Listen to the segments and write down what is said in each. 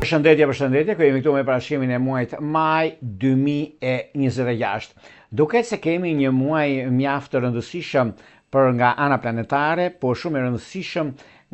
Përshëndetje, ku jemi këtu me parashimin e muajit maj 2026. Duket se kemi një muaj mjaft të rëndësishëm për nga ana planetare, por shumë e rëndësishëm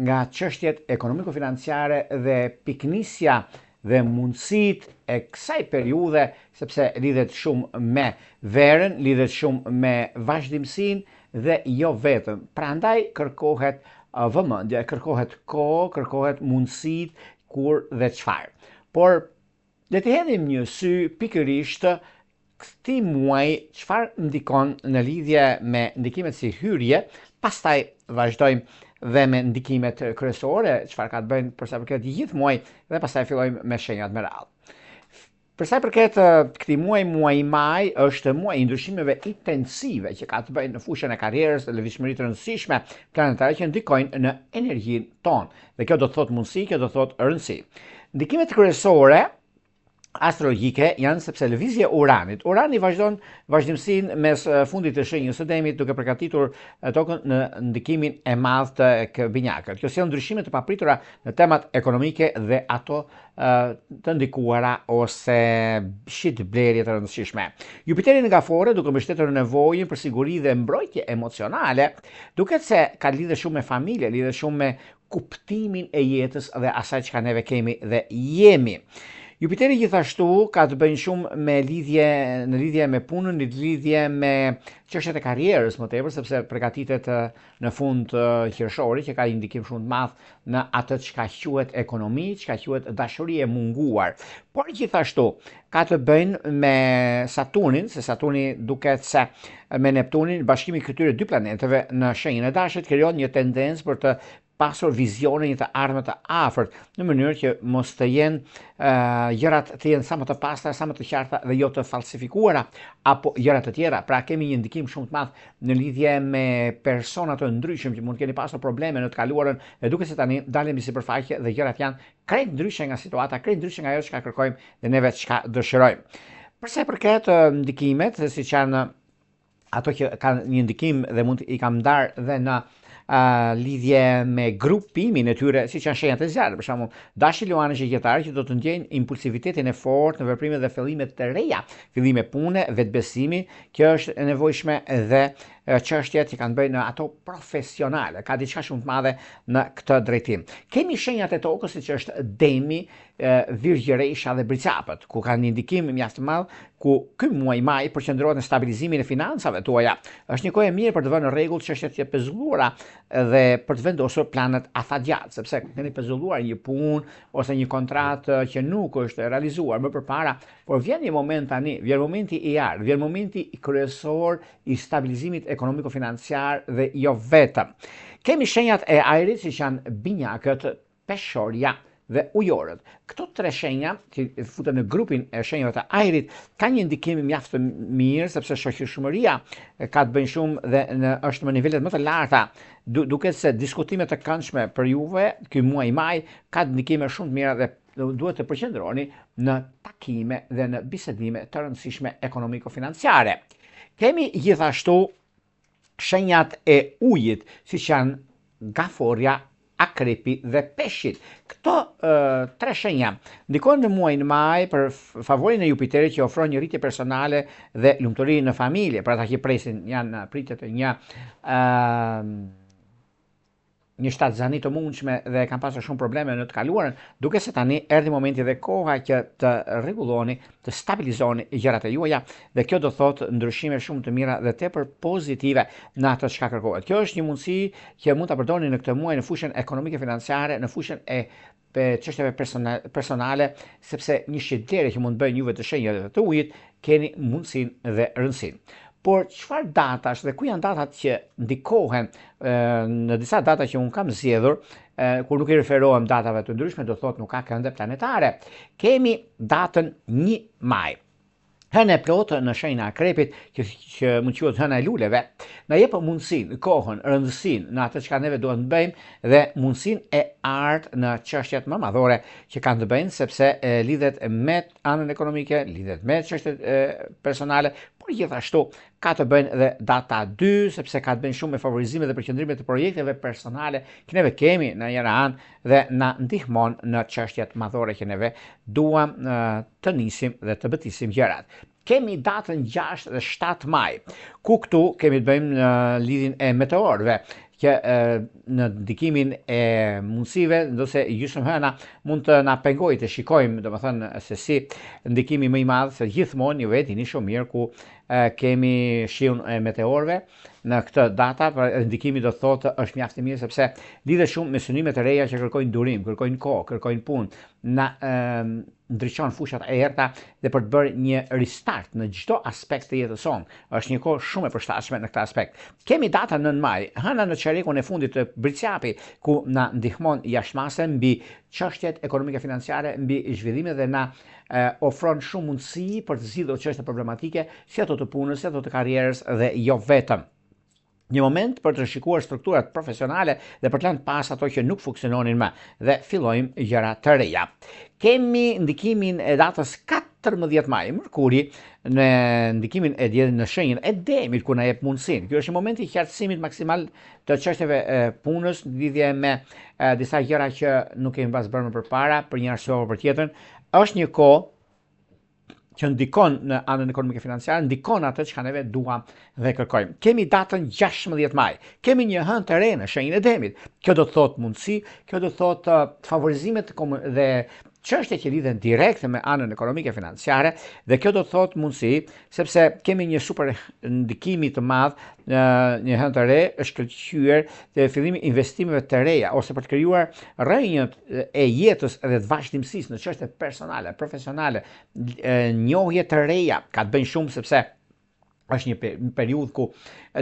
nga çështjet ekonomiko-financiare dhe piknisja dhe mundësit e kësaj periudhe, sepse lidhet shumë me verën, lidhet shumë me vazhdimsinë dhe jo vetëm. Prandaj kërkohet vëmendje, kërkohet kohë, kërkohet mundësit kur dhe çfarë. Por le të hedhim një sy pikërisht këtij muaji çfarë ndikon në lidhje me ndikimet si hyrje, pastaj vazhdojmë dhe me ndikimet kryesore, çfarë ka të bëjnë për sa përket gjithë muajit dhe pastaj fillojmë me shenjat me radhë. Për sa i përket këtij muaji maj është muaj i ndryshimeve intensive që ka të bëjnë në fushën e karrierës dhe lëvizshmëri të rëndësishme planetare që ndikojnë në energjinë tonë. Dhe kjo do të thotë mundësi, kjo do të thotë rëndësi. Ndikimet kryesore astrologjike janë sepse lëvizja e Uranit. Urani vazhdon vazhdimsinë mes fundit të shenjës së Demit duke përgatitur tokën në ndikimin e madh të binjakët. Kjo sjell ndryshime të papritura në temat ekonomike dhe ato të ndikuara ose shitblerje të rëndësishme. Jupiteri nga Fore, duke mbështetur në nevojën për siguri dhe mbrojtje emocionale, duket se ka lidhje shumë me familje, lidhje shumë me kuptimin e jetës dhe asaj çka neve kemi dhe jemi. Jupiteri gjithashtu ka të bëjnë shumë me në lidhje me punën, në lidhje me çështjet e karrierës më tepër, sepse përgatitet në fund qershori që ka një ndikim shumë të madh në atë çka quhet ekonomi, çka quhet dashuri e munguar. Por gjithashtu ka të bëjnë me Saturnin, se Saturni duket se me Neptunin, bashkimi i këtyre dy planeteve në shenjën e dashit krijon një tendencë për të pasur vizione një të ardhme të afërt, në mënyrë që mos të jenë gjërat të jenë sa më të pastra, sa më të qarta dhe jo të falsifikuara apo gjëra të tjera. Pra kemi një ndikim shumë të madh në lidhje me persona të ndryshëm që mund të keni pasur probleme në të kaluarën dhe duket se tani dalin mbi sipërfaqe dhe gjërat janë krejt ndryshe nga situata, krejt ndryshe nga ajo çka kërkojmë dhe neve çka dëshirojmë. Për sa i përket ndikimet, siç janë ato që kanë një ndikim dhe mund i kam ndarë dhe në lidhje me grupimin e tyre, siç janë shenjat e zjarrit, për shembull, dashi luani që gjetarë që do të ndjejnë impulsivitetin e fortë në veprimet dhe fillimet të reja, fillime pune, vetbesimi, që është e nevojshme dhe çështjet që kanë bëjnë në ato profesionale, ka diçka shumë të madhe në këtë drejtim. Kemi shenjat e tokës siç është Demi, Virgjëresha dhe Bricapët, ku kanë një ndikim mjaft të madh, ku ky muaj maj përqendrohet në stabilizimin e financave tuaja. Është një kohë e mirë për të vënë në rregull çështjet e pezulluara dhe për të vendosur planet afatgjatë, sepse keni pezulluar një punë ose një kontratë që nuk është realizuar më përpara, por vjen një moment tani, vjen momenti i ardhur, vjen momenti kryesor i stabilizimit ekonomiko-financiar dhe jo vetëm. Kemi shenjat e ajrit, siç janë binjakët, peshorja dhe ujorët. Këto tre shenja që futen në grupin e shenjave të ajrit kanë një ndikim mjaft të mirë sepse shoqërshmëria ka të bëjë shumë dhe është në nivelet më të larta. Duket se diskutimet të këndshme për juve ky muaj maj ka ndikime shumë të mira dhe duhet të përqendroni në takime dhe në bisedime të rëndësishme ekonomiko-financiare. Kemi gjithashtu shenjat e ujit, siç janë gaforja, akrepi dhe peshqit. Këto tre shenja ndikojnë në muajin maj për favorin e Jupiterit që ofron një rritje personale dhe lumturi në familje. Për ata që presin janë pritjet e një shtatë zani të mundshme dhe kanë pasur shumë probleme në të kaluarën, duke se tani erdhi momenti dhe koha që të rregulloni, të stabilizoni gjërat e juaja dhe kjo do thotë ndryshime shumë të mira dhe tepër pozitive në atë çka kërkohet. Kjo është një mundësi që mund ta përdorni në këtë muaj në fushën ekonomike financiare, në fushën e çështjeve personale, sepse një shitblerje që mund të bëjnë juve të shenjave të ujit, keni mundësinë dhe rëndësinë. Por çfarë datash dhe ku janë datat që ndikohen në disa data që unë kam zgjedhur, kur nuk i referohem datave të ndryshme, do thotë nuk ka kënde planetare. Kemi datën 1 maj. Hëna e plotë në shenjën e akrepit, që mund quhet hëna e luleve, na jep mundësinë, kohën, rëndësinë në atë çka neve duhet të bëjmë dhe mundësinë e artë në çështjet më madhore që kanë të bëjnë sepse lidhet me anën ekonomike, lidhet me çështjet personale, por por gjithashtu ka të bëjnë dhe data 2, sepse ka të bëjnë shumë me favorizime dhe përqendrime të projekteve personale që neve kemi në njëra anë dhe na ndihmon në çështjet madhore që neve duam të nisim dhe të bëtisim gjërat. Kemi datën 6 dhe 7 maj, ku këtu kemi të bëjmë në lidhjen e meteorëve, që në ndikimin e mundësive, ndose gjysmë hëna mund të na pengojë të shikojmë, domethënë se si ndikimi më i madh, se gjithmonë ju vetini shumë mirë ku kemi shiun e meteorëve në këtë data, ndikimi do të thotë është mjaft i mirë sepse lidhet shumë me synimet e reja që kërkojnë durim, kërkojnë kohë, kërkojnë punë, na ndriçon fushat e errta dhe për të bërë një restart në çdo aspekt të jetës sonë. Është një kohë shumë e përshtatshme në këtë aspekt. Kemi datën 9 maj, hëna në çerrekun e fundit të Britsjapi, ku na ndihmon jashtëmase mbi çështjet ekonomike financiare, mbi zhvillimet dhe na ofron shumë mundësi për të zgjidhur çështje problematike, si ato të punës, si ato të karrierës dhe jo vetëm. Një moment për të shikuar strukturat profesionale dhe për të lënë pas ato që nuk funksiononin më dhe fillojmë gjëra të reja. Kemi ndikimin e datës 14 maj, Mërkuri në ndikimin e diellit në shenjën e Demit ku na jep mundësinë. Ky është momenti i qartësimit maksimal të çështjeve punës në lidhje me disa gjëra që nuk kemi pas bërë më përpara për një arsye apo për tjetrën. Është një kohë që ndikon në anën ekonomike financiare, ndikon atë që neve duam dhe kërkojmë. Kemi datën 16 maj, kemi një hënë të re në shenjën e Demit. Kjo do të thotë mundësi, kjo do të thotë favorizimet dhe çështje që lidhen direkt me anën ekonomike financiare dhe kjo do të thotë mundësi sepse kemi një super ndikimi të madh një hënë të re është shkëlqyer te fillimi i investimeve të reja ose për të krijuar rrënjët e jetës dhe të vazhdimësisë në çështje personale, profesionale, njohje të reja ka të bëjnë shumë sepse është një periudhë ku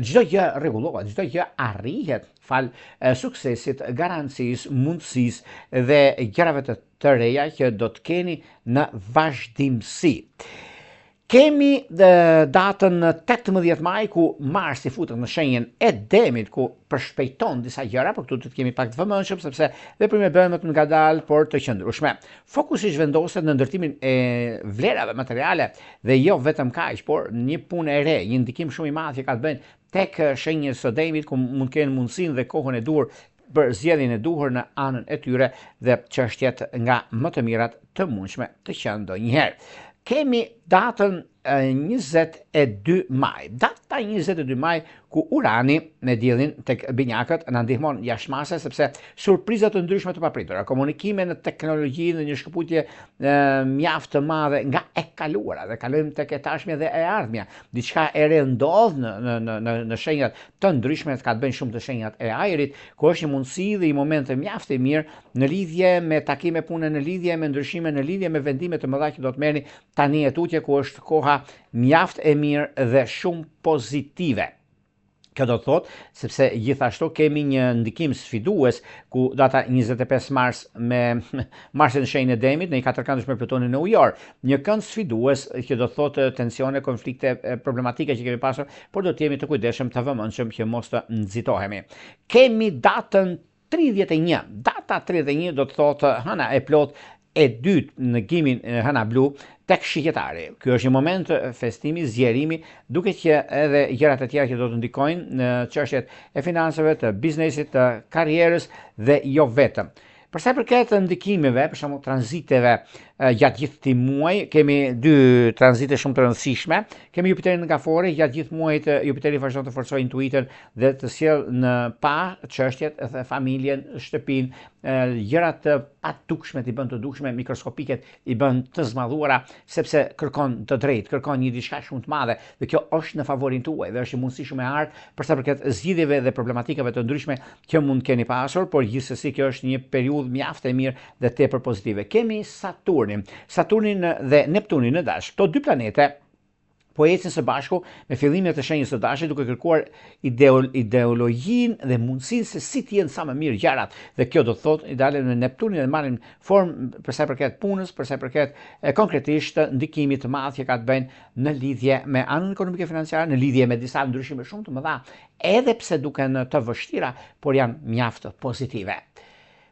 çdo gjë rregullohet, çdo gjë arrihet fal suksesit, garancisë, mundësisë dhe gjërave të reja që do të keni në vazhdimsi. Kemi datën 18 maj ku Marsi futet në shenjën e Demit ku përshpejton disa gjëra, por këtu do të kemi pak të vëmendshëm sepse veprimet bëhen më të ngadalë por të qëndrueshme. Fokusi zhvendoset në ndërtimin e vlerave materiale dhe jo vetëm kaq, por një punë e re, një ndikim shumë i madh që ka të bëjë tek shenjën e Demit ku mund të kenë mundësinë dhe kohën e duhur për zgjedhjen e duhur në anën e tyre dhe çështjet nga më të mirat të mundshme të qenë ndonjëherë. Kemi datën 22 maj. Data 22 maj ku Urani me diellin tek binjakët na ndihmon jashtëmase sepse surpriza të ndryshme të papritura, komunikime në teknologji dhe një shkëputje mjaft të madhe nga e kaluara dhe kalojmë tek e tashmja dhe e ardhmja. Diçka e re ndodh në shenjat të ndryshme, ka të bëjnë shumë të shenjat e ajrit, ku është një mundësi dhe një moment mjaft i mirë në lidhje me takime pune, në lidhje me ndryshime, në lidhje me vendime të mëdha që do të merrni tani e tutje ku është koha mjaft e mirë dhe shumë pozitive. Kjo do të thotë, sepse gjithashtu kemi një ndikim sfidues ku data 25 mars me Marsin në shenjën e Demit në një katërkëndësh me Plutonin në New York. Një kënd sfidues që do të thotë tensione, konflikte, problematike që kemi pasur, por do të jemi të kujdesshëm, të vëmendshëm që mos të nxitohemi. Kemi datën 31. Data 31 do të thotë hëna e plot e dytë në gimin hëna blu tek shqiptari. Ky është një moment festimi, zgjerimi, duke që edhe gjërat e tjera që do të ndikojnë në çështjet e financave, të biznesit, të karrierës dhe jo vetëm. Për sa i përket ndikimeve, për shembull tranziteve gjatë gjithë këtij muaji, kemi dy tranzite shumë të rëndësishme. Kemi Jupiterin në Gafore, gjatë gjithë muajit Jupiteri vazhdon të forcojë intuitën dhe të sjellë në pa çështjet e familjen, shtëpinë, gjërat të padukshme i bën të dukshme, mikroskopiket i bën të zmadhuara sepse kërkon të drejtë, kërkon një diçka shumë të madhe dhe kjo është në favorin tuaj dhe është një mundësi shumë e artë për sa përket zgjidhjeve dhe problematikave të ndryshme që mund keni pasur, por gjithsesi kjo është një periudhë mjaft e mirë dhe tepër pozitive. Kemi Saturnin dhe Neptunin në dash. Këto dy planete po ecin së bashku me fillimin e shenjës së dashit duke kërkuar ideologjinë dhe mundësinë se si të jenë sa më mirë gjërat. Dhe kjo do të thotë ideale në Neptunin dhe marrin formë për sa i përket punës, për sa i përket konkretisht ndikimit të madh që ka të bëjnë në lidhje me anën ekonomike financiare, në lidhje me disa ndryshime shumë të mëdha, edhe pse duken të vështira, por janë mjaft pozitive.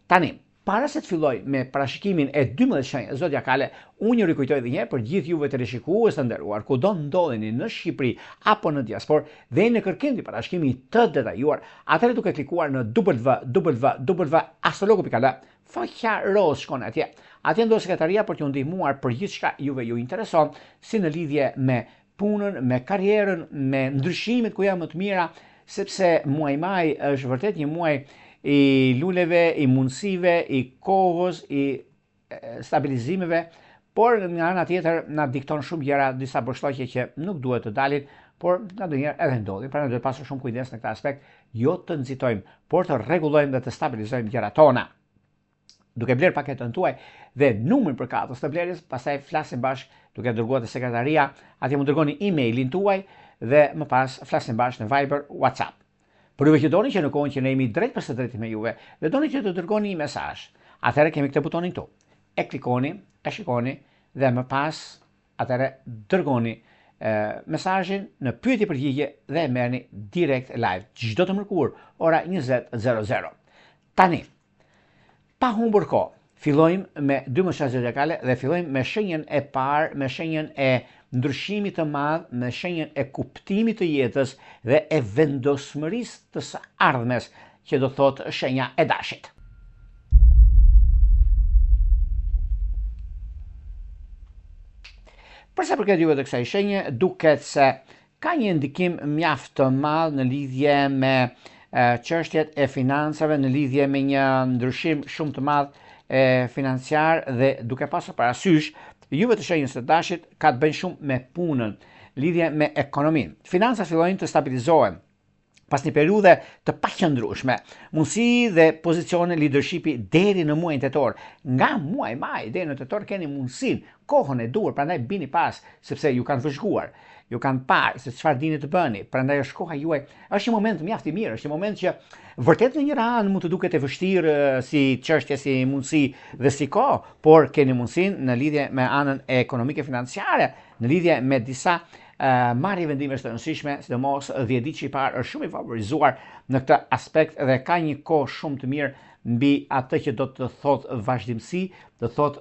Tani, Para se të filloj me parashikimin e 12 shenjave zodiakale, unë ju rikujtoj edhe një herë për gjithë juve të rishikues të nderuar, kudo ndodheni në Shqipëri apo në diasporë dhe në kërkim të parashikimit të detajuar, atëherë duke klikuar në www.astrologu.al, faqja roz shkon atje. Atje ndodh sekretaria për t'ju ndihmuar për gjithçka juve ju intereson, si në lidhje me punën, me karrierën, me ndryshimet ku janë më të mira, sepse muaji maj është vërtet një muaj i luleve, i mundësive, i kohës, i stabilizimeve, por nga ana tjetër na dikton shumë gjëra, disa boshllëqe që nuk duhet të dalin, por ndonjëherë edhe ndodhin. Prandaj duhet pasur shumë kujdes në këtë aspekt, jo të nxitojmë, por të rregullojmë dhe të stabilizojmë gjërat tona. Duke bler paketën tuaj dhe numrin për katës të blerjes, pastaj flasim bashkë duke dërguar te sekretaria, atje mund dërgoni emailin tuaj dhe më pas flasim bashkë në Viber, WhatsApp. Por juve që doni që në kohën që ne jemi drejt për së drejti me juve dhe doni që të dërgoni një mesazh, atëherë kemi këtë butonin këtu. E klikoni, e shikoni dhe më pas atëherë dërgoni mesazhin në pyetje përgjigje dhe e merrni direkt live çdo të mërkurë ora 20:00. Tani, pa humbur kohë, fillojmë me 12 shenjat zodiakale dhe fillojmë me shenjën e parë, me shenjën e ndryshimit të madh, me shenjën e kuptimit të jetës dhe e vendosmërisë të së ardhmes, që do thotë shenja e dashit. Për sa përket juve të kësaj shenje, duket se ka një ndikim mjaft të madh në lidhje me çështjet e financave, në lidhje me një ndryshim shumë të madh financiar dhe duke pasur parasysh juve të shenjës së dashit ka të bëjë shumë me punën, lidhje me ekonominë. Financat fillojnë të stabilizohen pas një periudhe të paqëndrueshme, mundësi dhe pozicione leadershipi deri në muajin tetor. Nga muaji maj deri në tetor keni mundësinë, kohën e duhur, prandaj bini pas, sepse ju kanë vëzhguar, ju kanë parë se çfarë dini të bëni. Prandaj është koha juaj, është një moment mjaft i mirë, është një moment që vërtet në një anë mund të duket e vështirë si çështje, si mundësi dhe si kohë, por keni mundësinë në lidhje me anën ekonomike financiare, në lidhje me disa marrje vendimesh të rëndësishme, sidomos 10 ditë që i parë është shumë i favorizuar në këtë aspekt dhe ka një kohë shumë të mirë mbi atë që do të thotë vazhdimsi, do thotë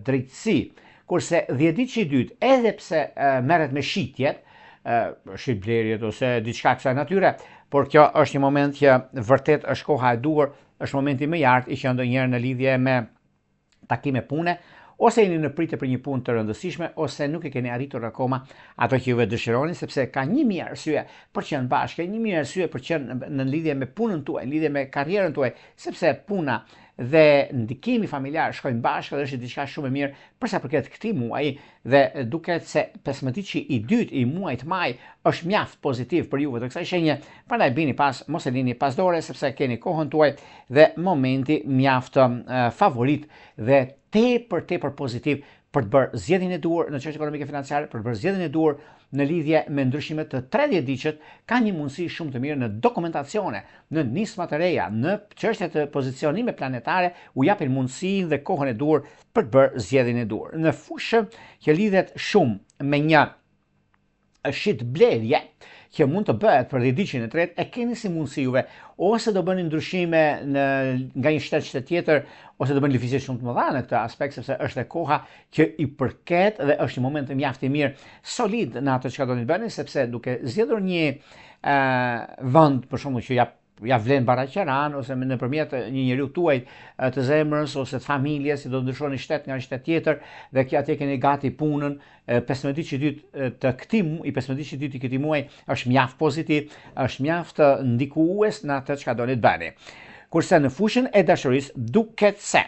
drejtësi. Kurse 10 ditë që i dytë, edhe pse merret me shitjet, shitblerjet ose diçka kësaj natyre, por kjo është një moment që vërtet është koha e duhur, është momenti më i artë i që ndonjëherë në lidhje me takime pune, ose jeni në pritje për një punë të rëndësishme, ose nuk e keni arritur akoma ato që juve dëshironi, sepse ka 1000 arsye për të qenë bashkë, 1000 arsye për të qenë në lidhje me punën tuaj, në lidhje me karrierën tuaj, sepse puna dhe ndikimi familjar shkojnë bashkë dhe është diçka shumë e mirë për sa përket këtij muaji dhe duket se 15 i dytë i muajit maj është mjaft pozitiv për juve të kësaj shenje, prandaj bini pas, mos e lini pas dore sepse keni kohën tuaj dhe momenti mjaft favorit dhe tepër pozitiv për të bërë zgjedhjen e duhur në çështje ekonomike financiare, për të bërë zgjedhjen e duhur në lidhje me ndryshimet të 30 diqet, ka një mundësi shumë të mirë në dokumentacione, në nisma të reja, në çështje të pozicionime planetare, u japin mundësinë dhe kohën e duhur për të bërë zgjedhjen e duhur. Në fushën që lidhet shumë me një shitblerje që mund të bëhet për 10 diqin e tretë, e keni si mundësi juve, ose do bëni ndryshime nga një shtet tjetër, ose do bëni lëvizje shumë të mëdha në këtë aspekt, sepse është e koha që i përket dhe është një moment mjaft i mirë, solid në atë çka do të bëni, sepse duke zgjedhur një vend, për shembull, që ja vlen baraqeran ose nëpërmjet një njeriu tuaj të zemrës ose të familjes, si do të ndryshoni shtet nga një shtet tjetër dhe që atje keni gati punën, 15 ditë që dytë të këtij muaji, 15 ditë që dytë i këtij muaji është mjaft pozitiv, është mjaft ndikues në atë çka doni të bëni. Kurse në fushën e dashurisë duket se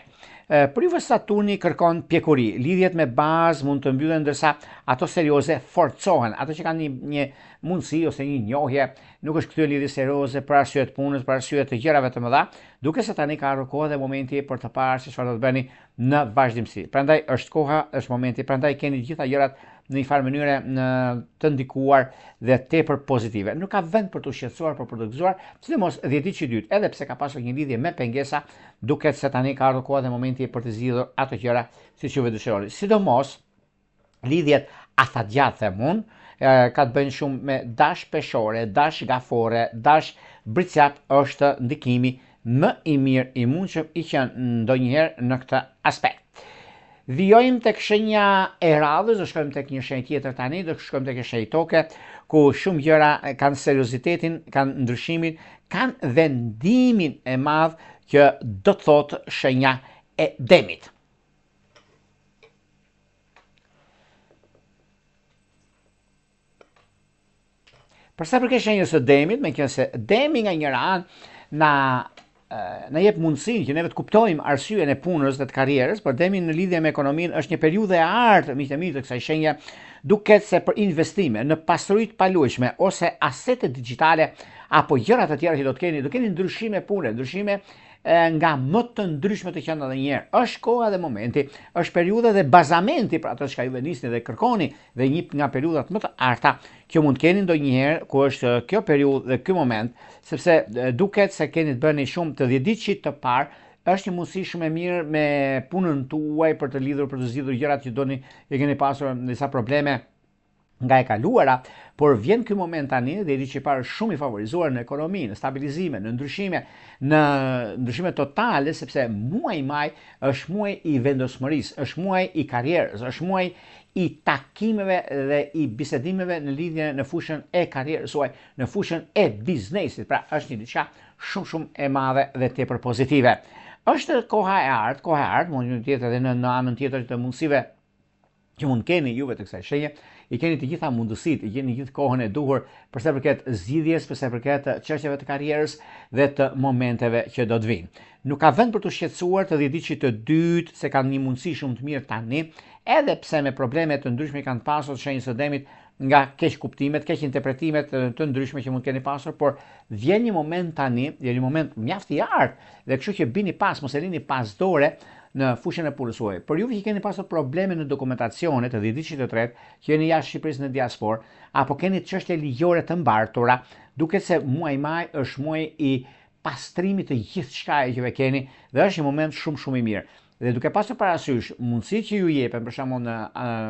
për juve Saturni kërkon pjekuri, lidhjet me bazë mund të mbyllen ndërsa ato serioze forcohen, ato që kanë një mundësi ose një njohje, nuk është kthyer lidhje serioze për arsye të punës, për arsye të gjërave të mëdha, duke se tani ka ardhur koha dhe momenti për të parë se çfarë do të bëni në vazhdimsi. Prandaj është koha, është momenti, prandaj keni të gjitha gjërat në një farë mënyre të ndikuar dhe tepër pozitive. Nuk ka vend për të shqetësuar, për të gëzuar, sidomos 10 ditë që dytë, edhe pse ka pasur një lidhje me pengesa, duket se tani ka ardhur koha dhe momenti për të zgjidhur ato gjëra siç juve dëshironi. Sidomos lidhjet afatgjat them unë, ka të bëjnë shumë me dash peshore, dash gafore, dash bricjap është ndikimi më i mirë i mundshëm i qenë ndonjëherë në këtë aspekt. Vijojmë tek shenja e radhës, do shkojmë tek një shenjë tjetër tani, do shkojmë tek shenjë toke, ku shumë gjëra kanë seriozitetin, kanë ndryshimin, kanë vendimin e madh që do të thotë shenja e demit. Për sa përket shenjës së demit, meqenëse se demi nga njëra anë na jep mundësinë që neve të kuptojmë arsyeën e punës dhe të karrierës, por demi në lidhje me ekonominë është një periudhë e artë, miq të mi, të kësaj shenje, duket se për investime në pasuri të paluajshme ose asete digjitale apo gjëra të tjera që do keni ndryshime pune, ndryshime nga më të ndryshme të qenë edhe një herë. Është koha dhe momenti, është periudha dhe bazamenti për atë çka ju nisni dhe kërkoni dhe një nga periudhat më të arta që mund të keni ndonjëherë, ku është kjo periudhë dhe ky moment, sepse duket se keni të bëni shumë të 10 ditë të parë, është një mundësi shumë e mirë me punën tuaj për të lidhur, për të zgjidhur gjërat që doni, e keni pasur disa probleme nga e kaluara, por vjen ky moment tani dhe i që parë shumë i favorizuar në ekonomi, në stabilizime, në ndryshime totale, sepse muaji maj është muaj i vendosmërisë, është muaj i karrierës, është muaj i takimeve dhe i bisedimeve në lidhje në fushën e karrierës suaj, në fushën e biznesit. Pra është një diçka shumë e madhe dhe tepër pozitive. Është koha e artë, mund të jetë edhe në anën tjetër të mundësive që mund keni juve të kësaj shenje, i keni të gjitha mundësitë, i keni gjithë kohën e duhur për sa përket zgjidhjes, për sa përket çështjeve të karrierës dhe të momenteve që do të vinë. Nuk ka vend për të shqetësuar të 10 ditë të dytë se kanë një mundësi shumë të mirë tani, edhe pse me probleme të ndryshme kanë pasur shenjës së demit nga keq kuptimet, keq interpretimet të ndryshme që mund keni pasur, por vjen një moment tani, vjen një moment mjaft i artë dhe kështu që bini pas, mos e lini pas dore në fushën e punës suaj. Por juve që keni pasur probleme në dokumentacione të 10 ditë të tretë, që jeni jashtë Shqipërisë në diasporë, apo keni çështje ligjore të mbartura, duket se muaji maj është muaj i pastrimit të gjithçka që juve keni dhe është një moment shumë i mirë. Dhe duke pasur parasysh mundësitë që ju jepen për shembull në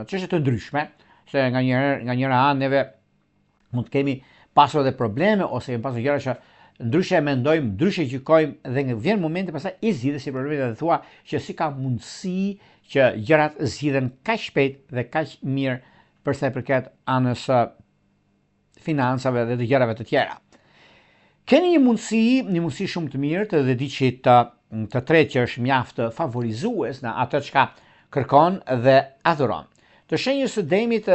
çështje të ndryshme, se nga njëra anë neve mund të kemi pasur edhe probleme ose kemi pasur gjëra që ndryshe e mendojmë, ndryshe gjykojmë dhe vjen momenti pastaj i zgjidhet si problemet dhe thua që si ka mundësi që gjërat zgjidhen kaq shpejt dhe kaq mirë për sa i përket anës financave dhe të gjërave të tjera. Keni një mundësi shumë të mirë të dediqit të tretë që është mjaft favorizues në atë çka kërkon dhe adhuron. Të shenjës së demit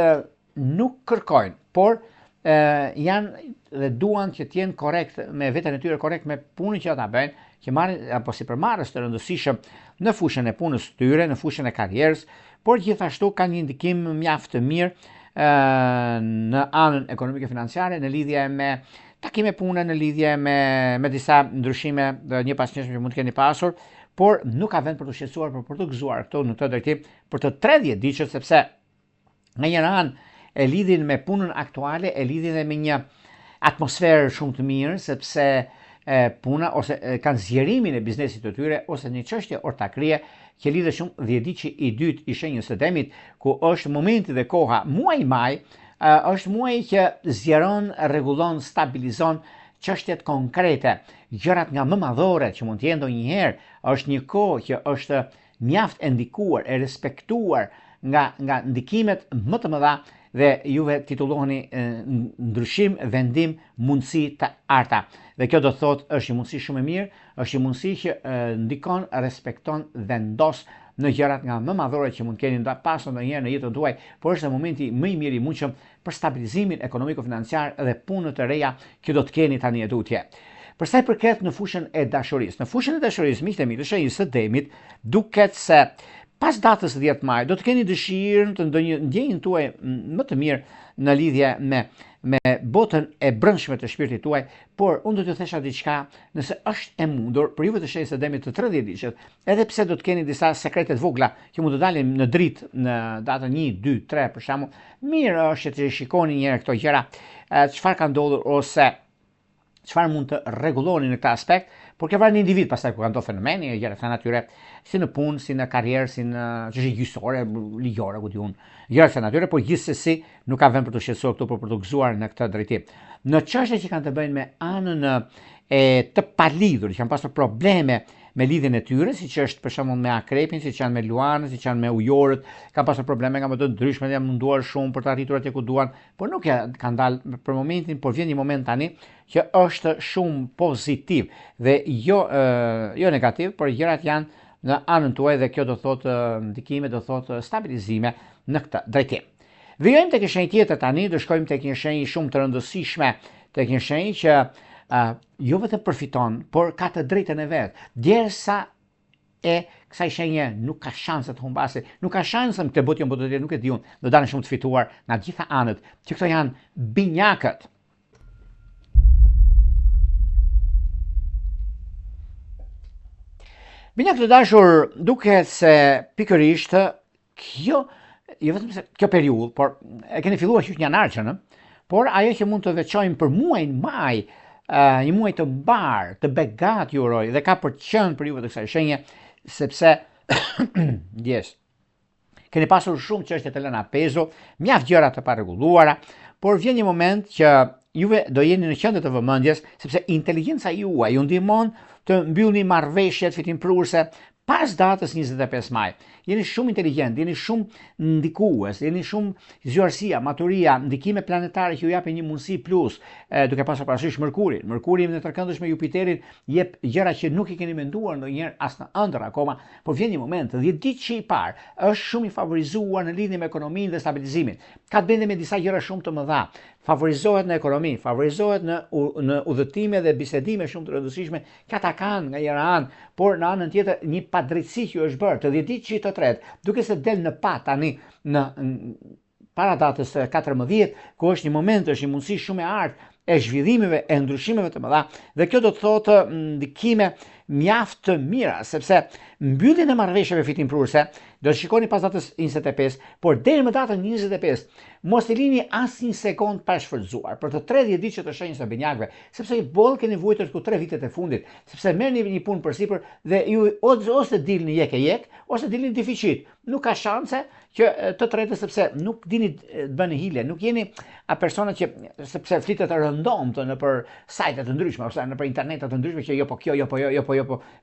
nuk kërkojnë, por janë dhe duan që të jenë korrekt me veten e tyre, korrekt me punën që ata bëjnë, që marrin apo sipërmarrës të rëndësishëm në fushën e punës së tyre, në fushën e karrierës, por gjithashtu kanë një ndikim mjaft të mirë në anën ekonomike financiare, në lidhje me takime pune, në lidhje me disa ndryshime dhe një pasnjëshme që mund të keni pasur, por nuk ka vend për të shqetësuar, për të gëzuar këto në këtë drejtim për të 30 ditësht, sepse nga njëra anë e lidhin me punën aktuale, e lidhin dhe me një atmosferë shumë të mirë, sepse puna ose kanë zgjerimin e biznesit të tyre ose një çështje ortakrie që lidhet shumë 10 ditë i dytë i shenjës së demit, ku është momenti dhe koha muaji maj, është muaji që zgjeron, rregullon, stabilizon çështjet konkrete, gjërat nga më madhore që mund të jenë ndonjëherë, është një kohë që është mjaft e ndikuar, e respektuar nga ndikimet më të mëdha dhe juve titulloheni ndryshim, vendim, mundësi të arta. Dhe kjo do të thotë është një mundësi shumë e mirë, është një mundësi që ndikon, respekton, vendos në gjërat nga më madhore që mund keni pasur ndonjëherë në jetën tuaj, por është momenti më i mirë i mundshëm për stabilizimin ekonomiko-financiar dhe punët të reja që do të keni tani e tutje. Për sa i përket në fushën e dashurisë. Në fushën e dashurisë, miqtë e mi, të shenjës së demit, duket se pas datës 10 maj do të keni dëshirën të ndjenjën tuaj më të mirë në lidhje me botën e brendshme të shpirtit tuaj, por unë do t'ju thesha diçka, nëse është e mundur për juve të shenjës së demit të 30 ditësh, edhe pse do të keni disa sekrete të vogla që mund të dalin në dritë në datën 1, 2, 3 për shembull, mirë është të shikoni një herë këto gjëra, çfarë ka ndodhur ose çfarë mund të rregulloni në këtë aspekt, por kjo varet në individ pastaj kur kanë këto fenomene, gjëra të natyre, si në punë, si në karrierë, si në çështje gjyqësore, ligjore, ku diun, gjëra të natyre, por gjithsesi nuk ka vend për të shqetësuar këtu, por për të gëzuar në këtë drejtim. Në çështje që kanë të bëjnë me anën të palidhur, që kanë pasur probleme me lidhjen e tyre, siç është për shembull me akrepin, siç janë me luanën, siç janë me ujorët, kanë pasur probleme nga më të ndryshme, janë munduar shumë për të arritur atje ku duan, por nuk kanë dalë për momentin, por vjen një moment tani që është shumë pozitiv dhe jo negativ, por gjërat janë në anën tuaj dhe kjo do thotë ndikime, do thotë stabilizime në këtë drejtim. Vijojmë tek një shenjë tjetër tani, do shkojmë tek një shenjë shumë të rëndësishme, tek një shenjë që jo vetëm përfiton, por ka të drejtën e vet. Derisa kësaj shenje nuk ka shanse të humbasë, nuk ka shanse këtë botë jo botë, nuk e di unë, do dalin shumë të fituar nga gjitha anët, që këto janë binjakët. Binjakët të dashur, duket se pikërisht kjo jo vetëm se kjo periudhë, por e keni filluar që janar që në, por ajo që mund të veçojmë për muajin maj, një muaj të mbar, të begat ju uroj, dhe ka për qenë për juve të kësaj shenje, sepse yes, keni pasur shumë çështje të lëna pezo, mjaft gjëra të parregulluara, por vjen një moment që juve do jeni në qendër të vëmendjes, sepse inteligjenca juaj ju ndihmon të mbyllni marrëveshjet fitimprurse pas datës 25 maj. Jeni shumë inteligjent, jeni shumë ndikues, jeni shumë zgjuarësia, maturia, ndikime planetare që ju japin një mundësi plus, duke pasur parasysh Mërkurin. Mërkuri në tërkëndësh me Jupiterin jep gjëra që nuk i keni menduar ndonjëherë as në ëndër akoma, por vjen një moment, 10 ditë që i parë është shumë i favorizuar në lidhje me ekonominë dhe stabilizimin. Ka të bëjë me disa gjëra shumë të mëdha. Favorizohet në ekonomi, favorizohet në udhëtime dhe bisedime shumë të rëndësishme, këta kanë nga njëra anë, por në anën tjetër një padrejtësi që është bërë të 10 ditë që të tretë, duke se del në pat tani në para datës 14, ku është një moment, është një mundësi shumë e artë e zhvillimeve, e ndryshimeve të mëdha, dhe kjo do të thotë ndikime mjaft të mira, sepse mbylljen e marrëveshjeve fitimprurse do të shikoni pas datës 25, por deri më datën 25 mos i lini asnjë sekond pa shfrytzuar për të 30 ditë që të shenjës së binjakëve, sepse i boll keni vuajtur këto 3 vitet e fundit, sepse merrni një punë përsipër dhe ju ose dilni jek ose dilni deficit. Nuk ka shanse që të tretë, sepse nuk dini të bëni hile, nuk jeni a persona që sepse flitet rëndomtë në për sajtet të ndryshme ose në për internetet të ndryshme që jo po kjo, jo po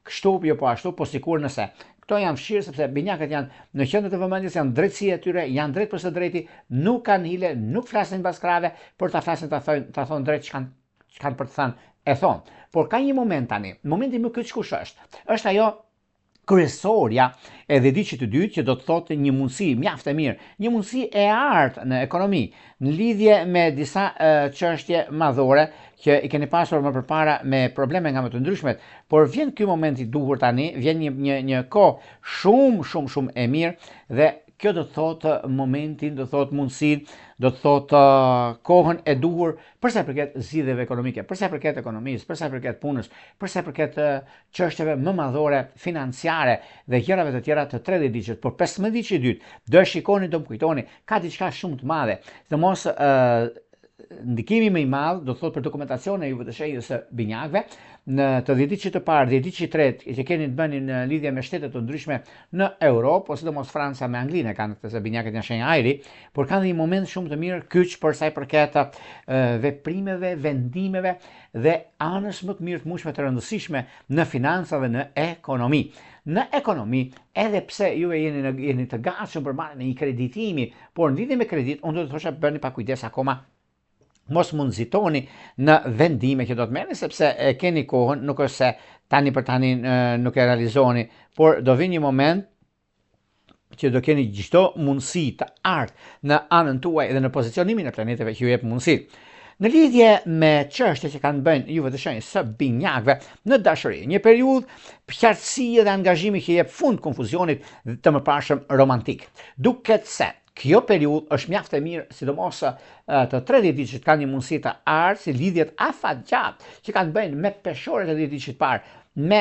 kështu, jo po ashtu, po sikur nëse. Këto janë fshirë sepse binjakët janë në qendër të vëmendjes, janë drejtësia e tyre, janë drejt për së drejti, nuk kanë hile, nuk flasin pas krave, por ta flasin ta thonë drejt ç'kan për të thënë, e thonë. Por ka një moment tani, momenti më kyç kush është ajo kryesorja e 10 ditë të dytë që do të thotë një mundësi mjaft e mirë, një mundësi e artë në ekonomi, në lidhje me disa çështje madhore që i keni pasur më përpara me probleme nga më të ndryshmet, por vjen ky moment i duhur tani, vjen një kohë shumë e mirë dhe kjo do të thotë momentin, do të thotë mundësin, do të thotë kohën e duhur përsa i përket zgjidhjeve ekonomike, përsa i përket ekonomisë, përsa i përket punës, përsa i përket çështjeve më madhore financiare dhe gjërave të tjera të 30 ditësh, por 15 ditë e dytë do e shikoni, do më kujtoni, ka diçka shumë të madhe. Dhe mos ndikimi më i madh do të thotë për dokumentacion e juve të shenjës së binjakëve në të 10 ditë të parë, 10 ditë të tretë që keni të bëni në lidhje me shtete të ndryshme në Europë, ose sidomos Franca me Anglinë kanë këtë se binjakët janë shenjë ajri, por kanë një moment shumë të mirë kyç për sa i përket veprimeve, vendimeve dhe anës më të mirë të mushme të rëndësishme në financa dhe në ekonomi. Në ekonomi, edhe pse juve jeni të gatshëm për marrjen e një kreditimi, por në lidhje me kredit, unë do të thosha bëni pa kujdes akoma. Mos mund nxitoni në vendime që do të merrni, sepse keni kohën, nuk është se tani për tani nuk e realizoni, por do vinë një moment që do keni çdo mundësi të artë në anën tuaj dhe në pozicionimin e planeteve që ju jep mundësi. Në lidhje me çështje që kanë bënë juve të shenjës së binjakëve në dashuri, një periudhë qartësie dhe angazhimi që jep fund konfuzionit të mëparshëm romantik. Duket se kjo periudhë është mjaft e mirë, sidomos të 30 ditë që kanë një mundësi të artë, si lidhjet afatgjatë që kanë bënë me peshore të 10 ditë të parë, me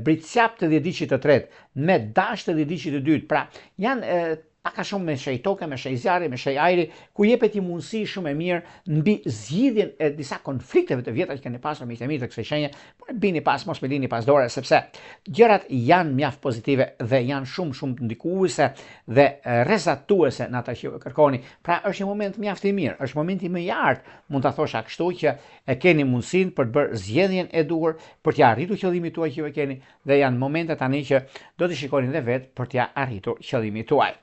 britsjap të 10 ditë të tretë, me dash të 10 ditë të dytë. Pra, janë pak a shumë me shej toke, me shej zjarri, me shej ajri, ku jepet i mundësi shumë e mirë mbi zgjidhjen e disa konflikteve të vjetra që keni pasur me miqtë e mirë të kësaj shenje, por bini pas, mos me lini pas dore, sepse gjërat janë mjaft pozitive dhe janë shumë të ndikuese dhe rrezatuese në ata që ju kërkoni. Pra është një moment mjaft i mirë, është momenti më i artë, mund ta thosha kështu, që e keni mundësinë për të bërë zgjedhjen e duhur, për t'ia arritur qëllimin tuaj që ju e keni, dhe janë momente tani që do të shikoni dhe vetë për t'ia arritur qëllimin tuaj.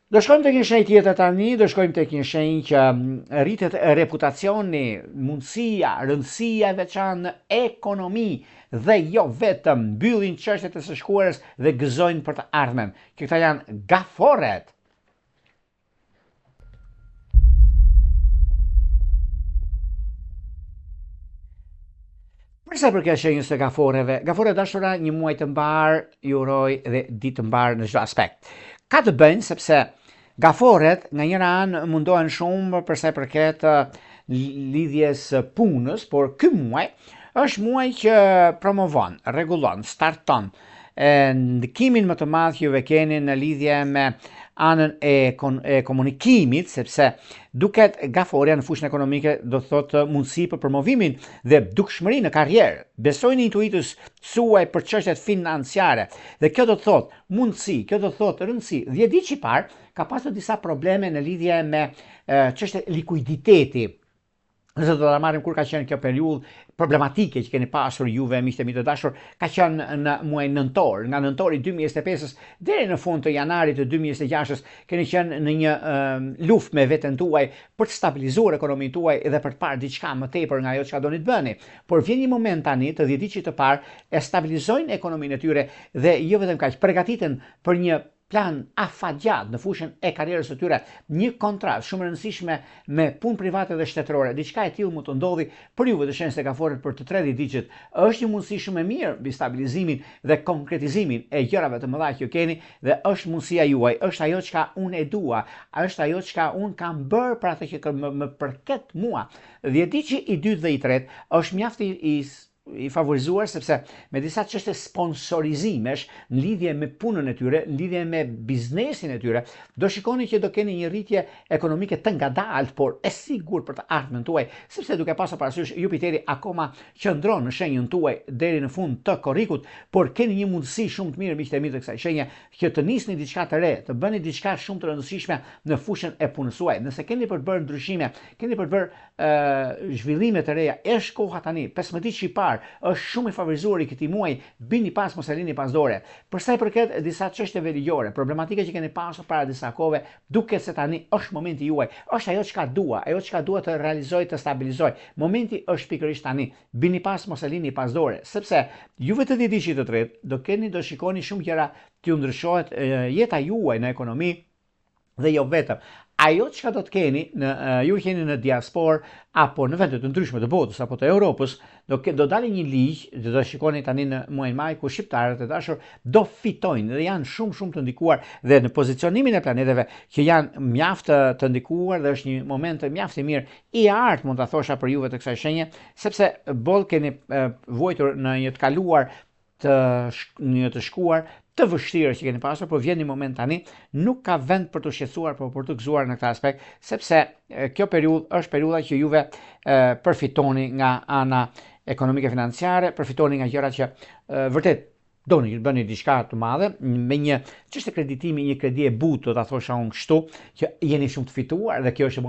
Do shkojmë tek një shenjë tjetër tani, do shkojmë tek një shenjë që rritet reputacioni, mundësia, rëndësia e veçantë në ekonomi dhe jo vetëm, mbyllin çështjet e së shkuarës dhe gëzojnë për të ardhmen. Këta janë gaforet. Përsa përket shenjës së gaforeve, gaforet dashura, një muaj të mbar, ju uroj dhe ditë të mbar në çdo aspekt. Ka të bëjnë sepse gaforet nga njëra anë mundohen shumë për sa i përket lidhjes punës, por ky muaj është muaj që promovon, rregullon, starton ndikimin më të madh që ju keni në lidhje me anën e komunikimit, sepse duket gaforja në fushën ekonomike do të thotë mundësi për promovimin dhe dukshmëri në karrierë. Besojni intuitës suaj për çështjet financiare dhe kjo do të thotë mundësi, kjo do të thotë rëndësi. 10 ditë që parë ka pasur disa probleme në lidhje me çështjet likuiditeti. Nëse do ta marrim kur ka qenë kjo periudhë problematike që keni pasur juve miqtë e mi të dashur, ka qenë në muajin nëntor, nga nëntori 2025-s deri në fund të janarit të 2026-s, keni qenë në një luftë me veten tuaj për të stabilizuar ekonominë tuaj dhe për të parë diçka më tepër nga ajo çka doni të bëni. Por vjen një moment tani të 10 ditë të parë e stabilizojnë ekonominë e tyre dhe jo vetëm kaq, përgatiten për një plan afatgjat në fushën e karrierës së tyre, një kontratë shumë e rëndësishme me punë private dhe shtetërore. Diçka e tillë mund të ndodhi për juve të shenjës e gaforet për të 30 ditët. Është një mundësi shumë e mirë mbi stabilizimin dhe konkretizimin e gjërave të mëdha që keni dhe është mundësia juaj, është ajo çka unë e dua, është ajo çka unë kam bërë për atë që më përket mua. 10 ditë i dytë dhe i tretë është mjaft i favorizuar sepse me disa çështje sponsorizimesh në lidhje me punën e tyre, në lidhje me biznesin e tyre, do shikoni që do keni një rritje ekonomike të ngadalt, por e sigurt për të ardhmen tuaj, sepse duke pasur parasysh Jupiteri akoma qëndron në shenjën tuaj deri në fund të korrikut, por keni një mundësi shumë të mirë miqtë e mi të kësaj shenje që të nisni diçka të re, të bëni diçka shumë të rëndësishme në fushën e punës suaj. Nëse keni për të bërë ndryshime, keni për të bërë zhvillime të reja, është koha tani, 15 ditë që i parë është shumë i favorizuar i këtij muaji, bini pas mos e lini pas dore. Për sa i përket disa çështjeve ligjore, problematike që keni pasur para disa kohëve, duket se tani është momenti juaj, është ajo çka dua, ajo çka dua të realizoj, të stabilizoj. Momenti është pikërisht tani. Bini pas mos e lini pas dore, sepse juve të 10 ditë të tretë do shikoni shumë gjëra t'ju ndryshohet jeta juaj në ekonomi dhe jo vetëm. Ajo çka do të keni ju keni në diasporë apo në vende të ndryshme të botës apo të Europës, do dalë një ligj, do shikoni tani në muajin maj ku shqiptarët e dashur do fitojnë dhe janë shumë të ndikuar dhe në pozicionimin e planeteve që janë mjaft të ndikuar dhe është një moment mjaft i mirë i artë mund ta thosha për juve të kësaj shenje, sepse boll keni vuajtur në një të kaluar një të shkuar të vështirë që keni pasur, por vjen një moment tani, nuk ka vend për të shqetësuar, por për të gëzuar në këtë aspekt, sepse kjo periudhë është periudha që juve përfitoni nga ana ekonomike financiare, përfitoni nga gjërat që vërtet doni të bëni diçka të madhe, me një çështje kreditimi, një kredi e butë, do ta thosha unë kështu, që jeni shumë të fituar dhe kjo është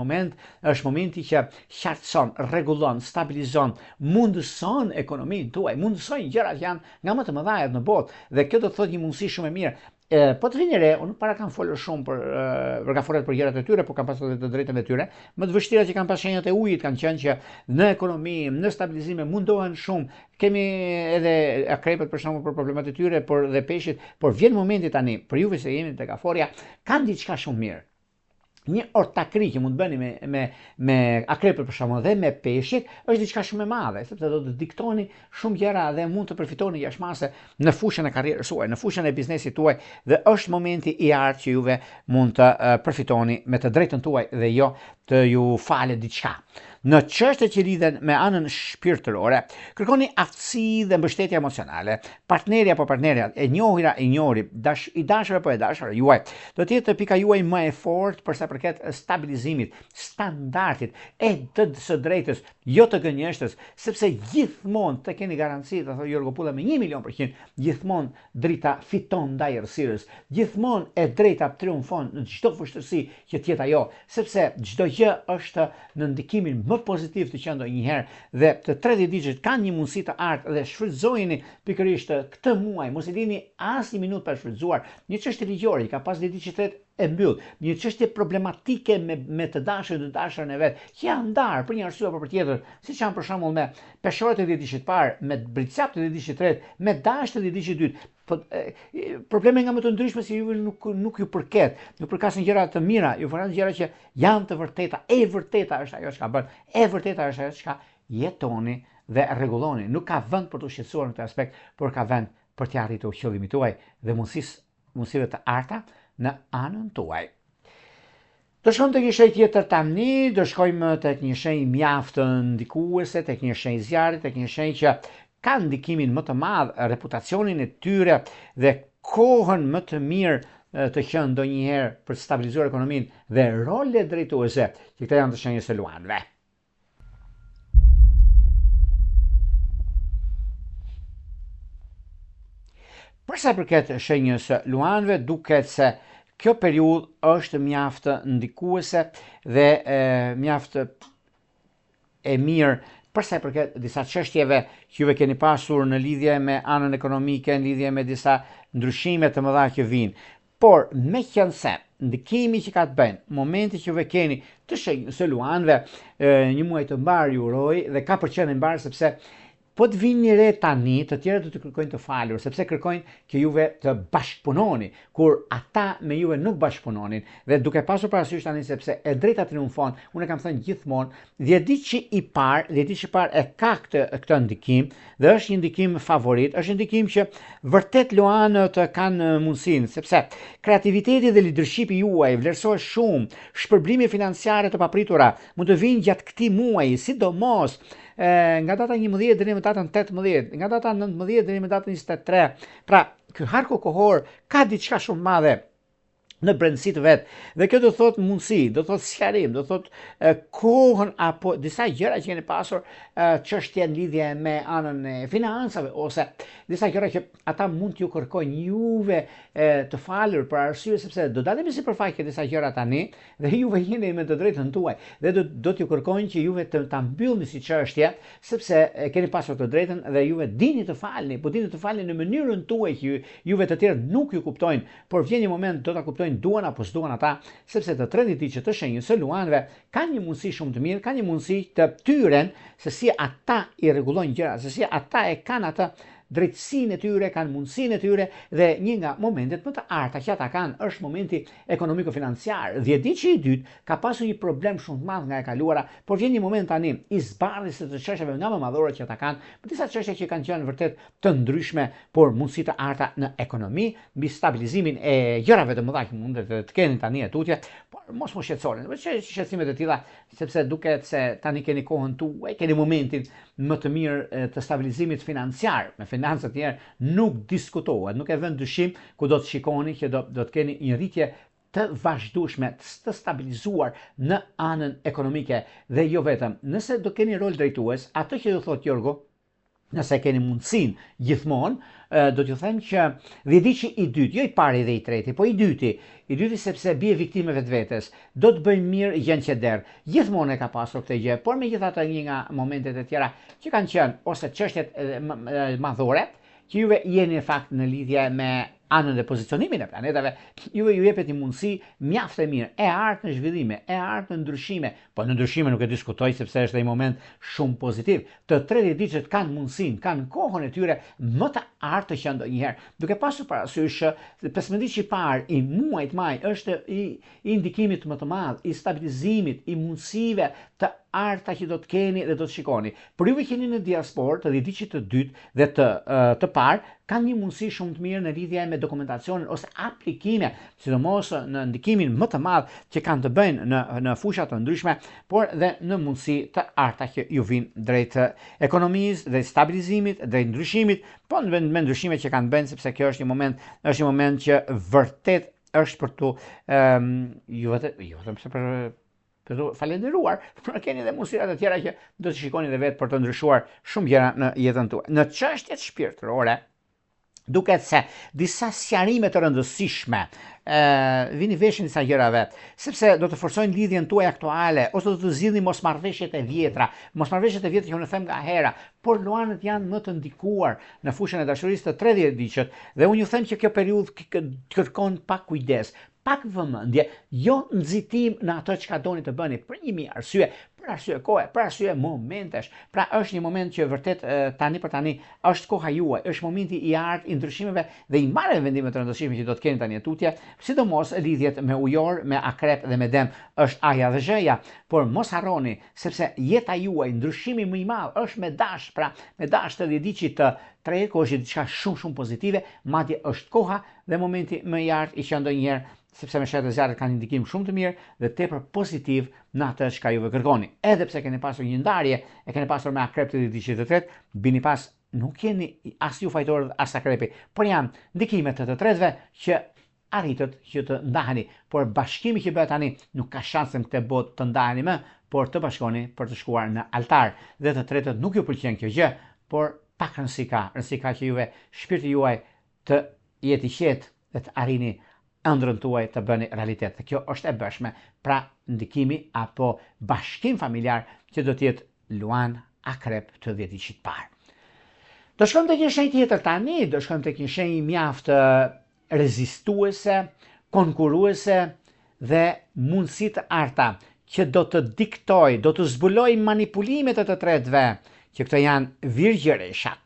momenti që qartëson, rregullon, stabilizon, mundëson ekonominë tuaj, mundëson gjërat janë nga më të mëdha në botë dhe kjo do të thotë një mundësi shumë e mirë. Po të vini re, unë para kam folur shumë për gaforet për gjërat e tyre, por kam pasur edhe të drejtën e tyre. Më të vështira që kanë pas shenjat e ujit kanë qenë që në ekonomi, në stabilizime mundohen shumë. Kemi edhe akrepët për shembull për problemat e tyre, por dhe peshqit, por vjen momenti tani për juve se jeni te gaforja, kanë diçka shumë mirë. Një ortakri që mund të bëni me akrepët për shembull dhe me peshqit është diçka shumë e madhe, sepse do të diktoni shumë gjëra dhe mund të përfitoni jashtëmase në fushën e karrierës suaj, në fushën e biznesit tuaj dhe është momenti i artë që juve mund të përfitoni me të drejtën tuaj dhe jo të ju falet diçka. në çështjet që lidhen me anën shpirtërore, kërkoni aftësi dhe mbështetje emocionale. Partneri apo partnerja e njohura e njohuri, i dashur apo e dashura juaj, do të jetë pika juaj më e fortë për sa përket stabilizimit, standardit e të së drejtës, jo të gënjeshtës, sepse gjithmonë të keni garanci, të thotë Jorgo Pulla me 1.000.000%, gjithmonë drita fiton ndaj errësirës, gjithmonë e drejta triumfon në çdo vështirësi që tjetë ajo, sepse çdo gjë është në ndikimin më pozitiv të që ndonjëherë dhe të 30 digit kanë një mundësi të artë dhe shfrytëzojeni pikërisht këtë muaj, mos i lini asnjë minutë pa shfrytëzuar. Një çështje ligjore ka pas ditë që tret e mbyll, një çështje problematike me të dashurën e vet, që janë ndarë për një arsye apo për tjetër, siç janë për shembull me peshorët e ditëshit parë, me bricapët e ditëshit tretë, me dashët e ditëshit dytë. Probleme nga më të ndryshme si juve nuk ju përket, ju përkasin gjëra të mira, ju përkasin gjëra që janë të vërteta, e vërteta është ajo çka bën, e vërteta është ajo çka jetoni dhe rregulloni. Nuk ka vend për të shqetësuar në këtë aspekt, por ka vend për të arritur qëllimin tuaj dhe mundësive të arta në anën tuaj. Do shkojmë tek një shenjë tjetër tani, do shkojmë tek një shenjë mjaft ndikuese, tek një shenjë zjarri, tek një shenjë që ka ndikimin më të madh, reputacionin e tyre dhe kohën më të mirë të qenë ndonjëherë për të stabilizuar ekonominë dhe role drejtuese, që këta janë të shenjës së luanëve. Përsa përket shenjës së luanëve, duket se kjo periudhë është mjaft ndikuese dhe mjaft e mirë përsa përket disa çështjeve që juve keni pasur në lidhje me anën ekonomike, në lidhje me disa ndryshime të mëdha që vinë. Por meqense ndikimi që ka të bëjnë, momenti që juve keni të shenjës së luanëve, një muaj të mbar ju uroj dhe ka për qenë mbar sepse po të vinë një re tani, të tjerë do të kërkojnë të falur, sepse kërkojnë që juve të bashkëpunoni, kur ata me juve nuk bashkëpunonin, dhe duke pasur parasysh tani sepse e drejta triumfon, unë kam thënë gjithmonë, 10 ditë që i parë e ka këtë ndikim, dhe është një ndikim favorit, është një ndikim që vërtet luanët kanë mundësinë, sepse kreativiteti dhe leadershipi juaj vlerësohet shumë, shpërblimi financiare të papritura mund të vinë gjatë këtij muaji, sidomos nga data 11 deri në datën 18, nga data 19 deri në datën 23. Pra, ky harku kohor ka diçka shumë madhe në brendësi të vet. Dhe kjo do thot mundësi, do thot sqarim, do thot kohën apo disa gjëra që keni pasur çështje në lidhje me anën e financave ose disa gjëra që ata mund t'ju kërkojnë juve të falur për arsye sepse do dalemi sipërfaqe disa gjëra tani dhe juve jeni me të drejtën tuaj dhe do t'ju kërkojnë që juve ta mbyllni si çështje sepse keni pasur të drejtën dhe juve dini të falni, po dini të falni në mënyrën tuaj që juve të tjerë nuk ju kuptojnë, por vjen një moment do ta kuptojnë duan apo s'duan ata, sepse të trendit që të shenjës së luanëve kanë një mundësi shumë të mirë, kanë një mundësi të tyren se si ata i rregullojnë gjërat, se si ata e kanë atë drejtësinë e tyre, kanë mundësinë e tyre dhe një nga momentet më të arta që ata kanë është momenti ekonomiko-financiar. 10 ditë që i dytë ka pasur një problem shumë të madh nga e kaluara, por vjen një moment tani i zbardhjes së të çështjeve nga më madhore që ata kanë, për disa çështje që kanë qenë vërtet të ndryshme, por mundësi të arta në ekonomi, mbi stabilizimin e gjërave të mëdha që mund të keni tani tutje, por mos më shqetësoni. Shqetësime të tilla, sepse duket se tani keni kohën tuaj, keni momentin më të mirë të stabilizimit financiar. Me financat tjerë nuk diskutohet, nuk e vën dyshim ku do të shikoni që do të keni një rritje të vazhdueshme, të stabilizuar në anën ekonomike dhe jo vetëm. Nëse do keni rol drejtues, atë që do thotë Jorgo, nëse keni mundësinë gjithmonë, do t'ju them që dhjediçi i dytë, jo i pari dhe i treti, po i dyti sepse bie viktime vetvetes, do të bëjmë mirë gjën që der. Gjithmonë e ka pasur këtë gjë, por megjithatë një nga momentet e tjera që kanë qenë ose çështjet madhore, që juve jeni në fakt në lidhje me anën dhe pozicionimin e planetave, juve ju jepet një mundësi mjaft e mirë, e artë në zhvillime, e artë në ndryshime, po në ndryshime nuk e diskutoj sepse është një moment shumë pozitiv. Të 30 ditët kanë mundësinë, kanë kohën e tyre më të artë që ndonjëherë. Duke pasur parasysh 15 ditë i parë i muajit maj është i ndikimit më të madh, i stabilizimit, i mundësive të arta që do të keni dhe do të shikoni. Për juve keni në diasporë të dhjeticit të dytë dhe të parë, kanë një mundësi shumë të mirë në lidhje me dokumentacionin ose aplikime, sidomos në ndikimin më të madh që kanë të bëjnë në fusha të ndryshme, por dhe në mundësi të arta që ju vinë drejt ekonomisë, drejt stabilizimit, drejt ndryshimit, po me ndryshimet që kanë bënë, sepse kjo është një moment që vërtet është për tu ju vetëm se për tu falenderuar, por keni edhe mundësirat e tjera që do të shikoni dhe vetë për të ndryshuar shumë gjëra në jetën tuaj. Në çështjet shpirtërore, duket se disa sqarime të rëndësishme vini veshin disa gjërave, sepse do të forcojnë lidhjen tuaj aktuale, ose do të zgjidhni mosmarrveshjet e vjetra që unë them nga hera, por luanët janë më të ndikuar në fushën e dashurisë të 30 vjeçët, dhe unë ju them që kjo periudhë kërkon pak kujdes, pak vëmendje, jo nxitim në ato çka doni të bëni për një mirë arsye, për arsye kohe, për arsye momentesh. Pra është një moment që vërtet tani për tani është koha juaj, është momenti i artë i ndryshimeve dhe i marrjeve vendime të rëndësishme që do të keni tani tutje, sidomos lidhjet me ujor, me akrep dhe me dem është aja dhe zheja, por mos harroni sepse jeta juaj, ndryshimi më i madh është me dash, pra me dash të dhjeticit të tretë, është diçka shumë pozitive, madje është koha dhe momenti më i artë i që ndonjëherë, sepse me shetë e zjarrit kanë indikim shumë të mirë dhe tepër pozitiv në atë çka juve kërkoni. Edhe pse keni pasur një ndarje, e keni pasur me akrep të dhjeticit të tretë, bini pas, nuk jeni as ju fajtorët as akrepi, por janë ndikimet të tretëve që arritët që të ndaheni, por bashkimi që bëhet tani nuk ka shansën këtë botë të ndaheni më, por të bashkoni për të shkuar në altar. Dhe të tretët nuk ju pëlqen kjo gjë, por pak rëndësi ka që juve shpirti juaj të jetë i qetë dhe të arrini ëndrrën tuaj të bëni realitet. Dhe kjo është e bëshme, pra ndikimi apo bashkim familjar që do të jetë luan akrep të dhjeticit parë. Do shkojmë tek një shenjë tjetër tani, do shkojmë tek një shenjë mjaft rezistuese, konkuruese dhe mundësi të arta që do të diktoj, do të zbuloj manipulimet e të tretëve, që këto janë virgjëreshat.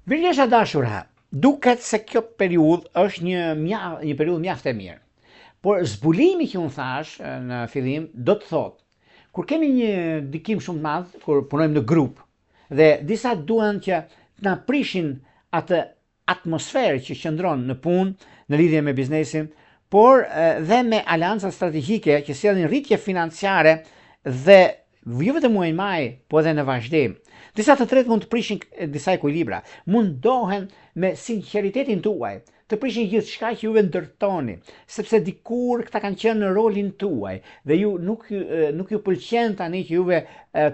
Virgjëresha dashura, duket se kjo periudhë është një periudhë mjaft e mirë. Por zbulimi që unë thash në fillim do të thotë, kur kemi një ndikim shumë të madh, kur punojmë në grup dhe disa duan që na prishin atë atmosferë që qëndron në punë, në lidhje me biznesin, por dhe me aleanca strategjike që sjellin rritje financiare dhe jo vetëm muaj maj, po edhe në vazhdim. Disa të tretë mund të prishin disa ekuilibra, mundohen me sinqeritetin tuaj, të prishin gjithçka që juve ndërtoni, sepse dikur këta kanë qenë në rolin tuaj dhe ju nuk ju pëlqen tani që juve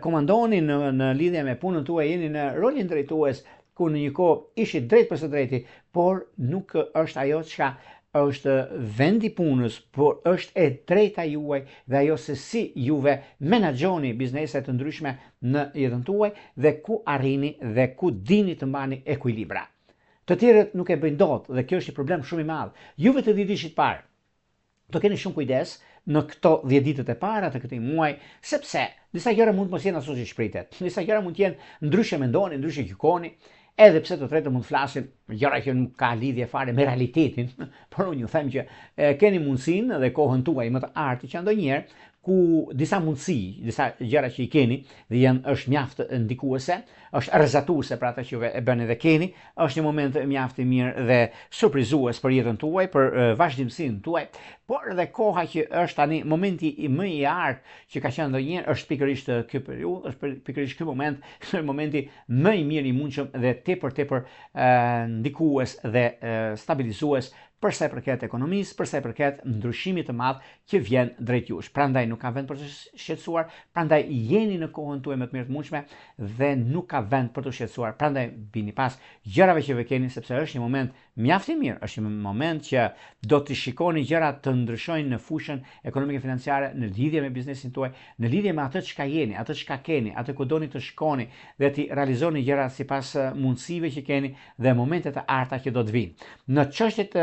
komandoni në lidhje me punën tuaj, jeni në rolin drejtues, ku në një kohë ishit drejt për së drejti, por nuk është ajo çka është vendi punës, por është e drejta juaj dhe ajo se si juve menaxhoni bizneset të ndryshme në jetën tuaj dhe ku arrini dhe ku dini të mbani ekuilibra. Të tjerët nuk e bëjnë dot dhe kjo është një problem shumë i madh. Juve të dhjetësit parë, do keni shumë kujdes në këto 10 ditët e para të këtij muaji, sepse disa gjëra mund të mos jenë ashtu siç pritet. Disa gjëra mund të jenë ndryshe mendoni, ndryshe gjykoni, edhe pse të tretë mund të flasin gjëra që nuk ka lidhje fare me realitetin, por unë ju them që keni mundësinë dhe kohën tuaj më të artë që ndonjëherë ku disa mundësi, disa gjëra që i keni dhe është mjaft ndikuese, është rrezatuese për ata që e bëni dhe keni, është një moment mjaft i mirë dhe surprizues për jetën tuaj, për vazhdimsinë tuaj, por edhe koha që është tani momenti më i artë që ka qenë ndonjëherë është pikërisht ky periudhë, është pikërisht ky moment, është momenti më i mirë i mundshëm dhe tepër ndikues dhe stabilizues për sa i përket ekonomisë, për sa i përket ndryshimit të madh që vjen drejt jush. Prandaj nuk ka vend për të shqetësuar, prandaj jeni në kohën tuaj më të mirë të mundshme dhe nuk ka vend për të shqetësuar. Prandaj bini pas gjërave që ve keni, sepse është një moment mjaft i mirë, është një moment që do të shikoni gjërat të ndryshojnë në fushën ekonomike financiare, në lidhje me biznesin tuaj, në lidhje me atë çka jeni, atë çka keni, atë ku doni të shkoni dhe të realizoni gjërat sipas mundësive që keni dhe momentet e arta që do të vinë. Në çështjet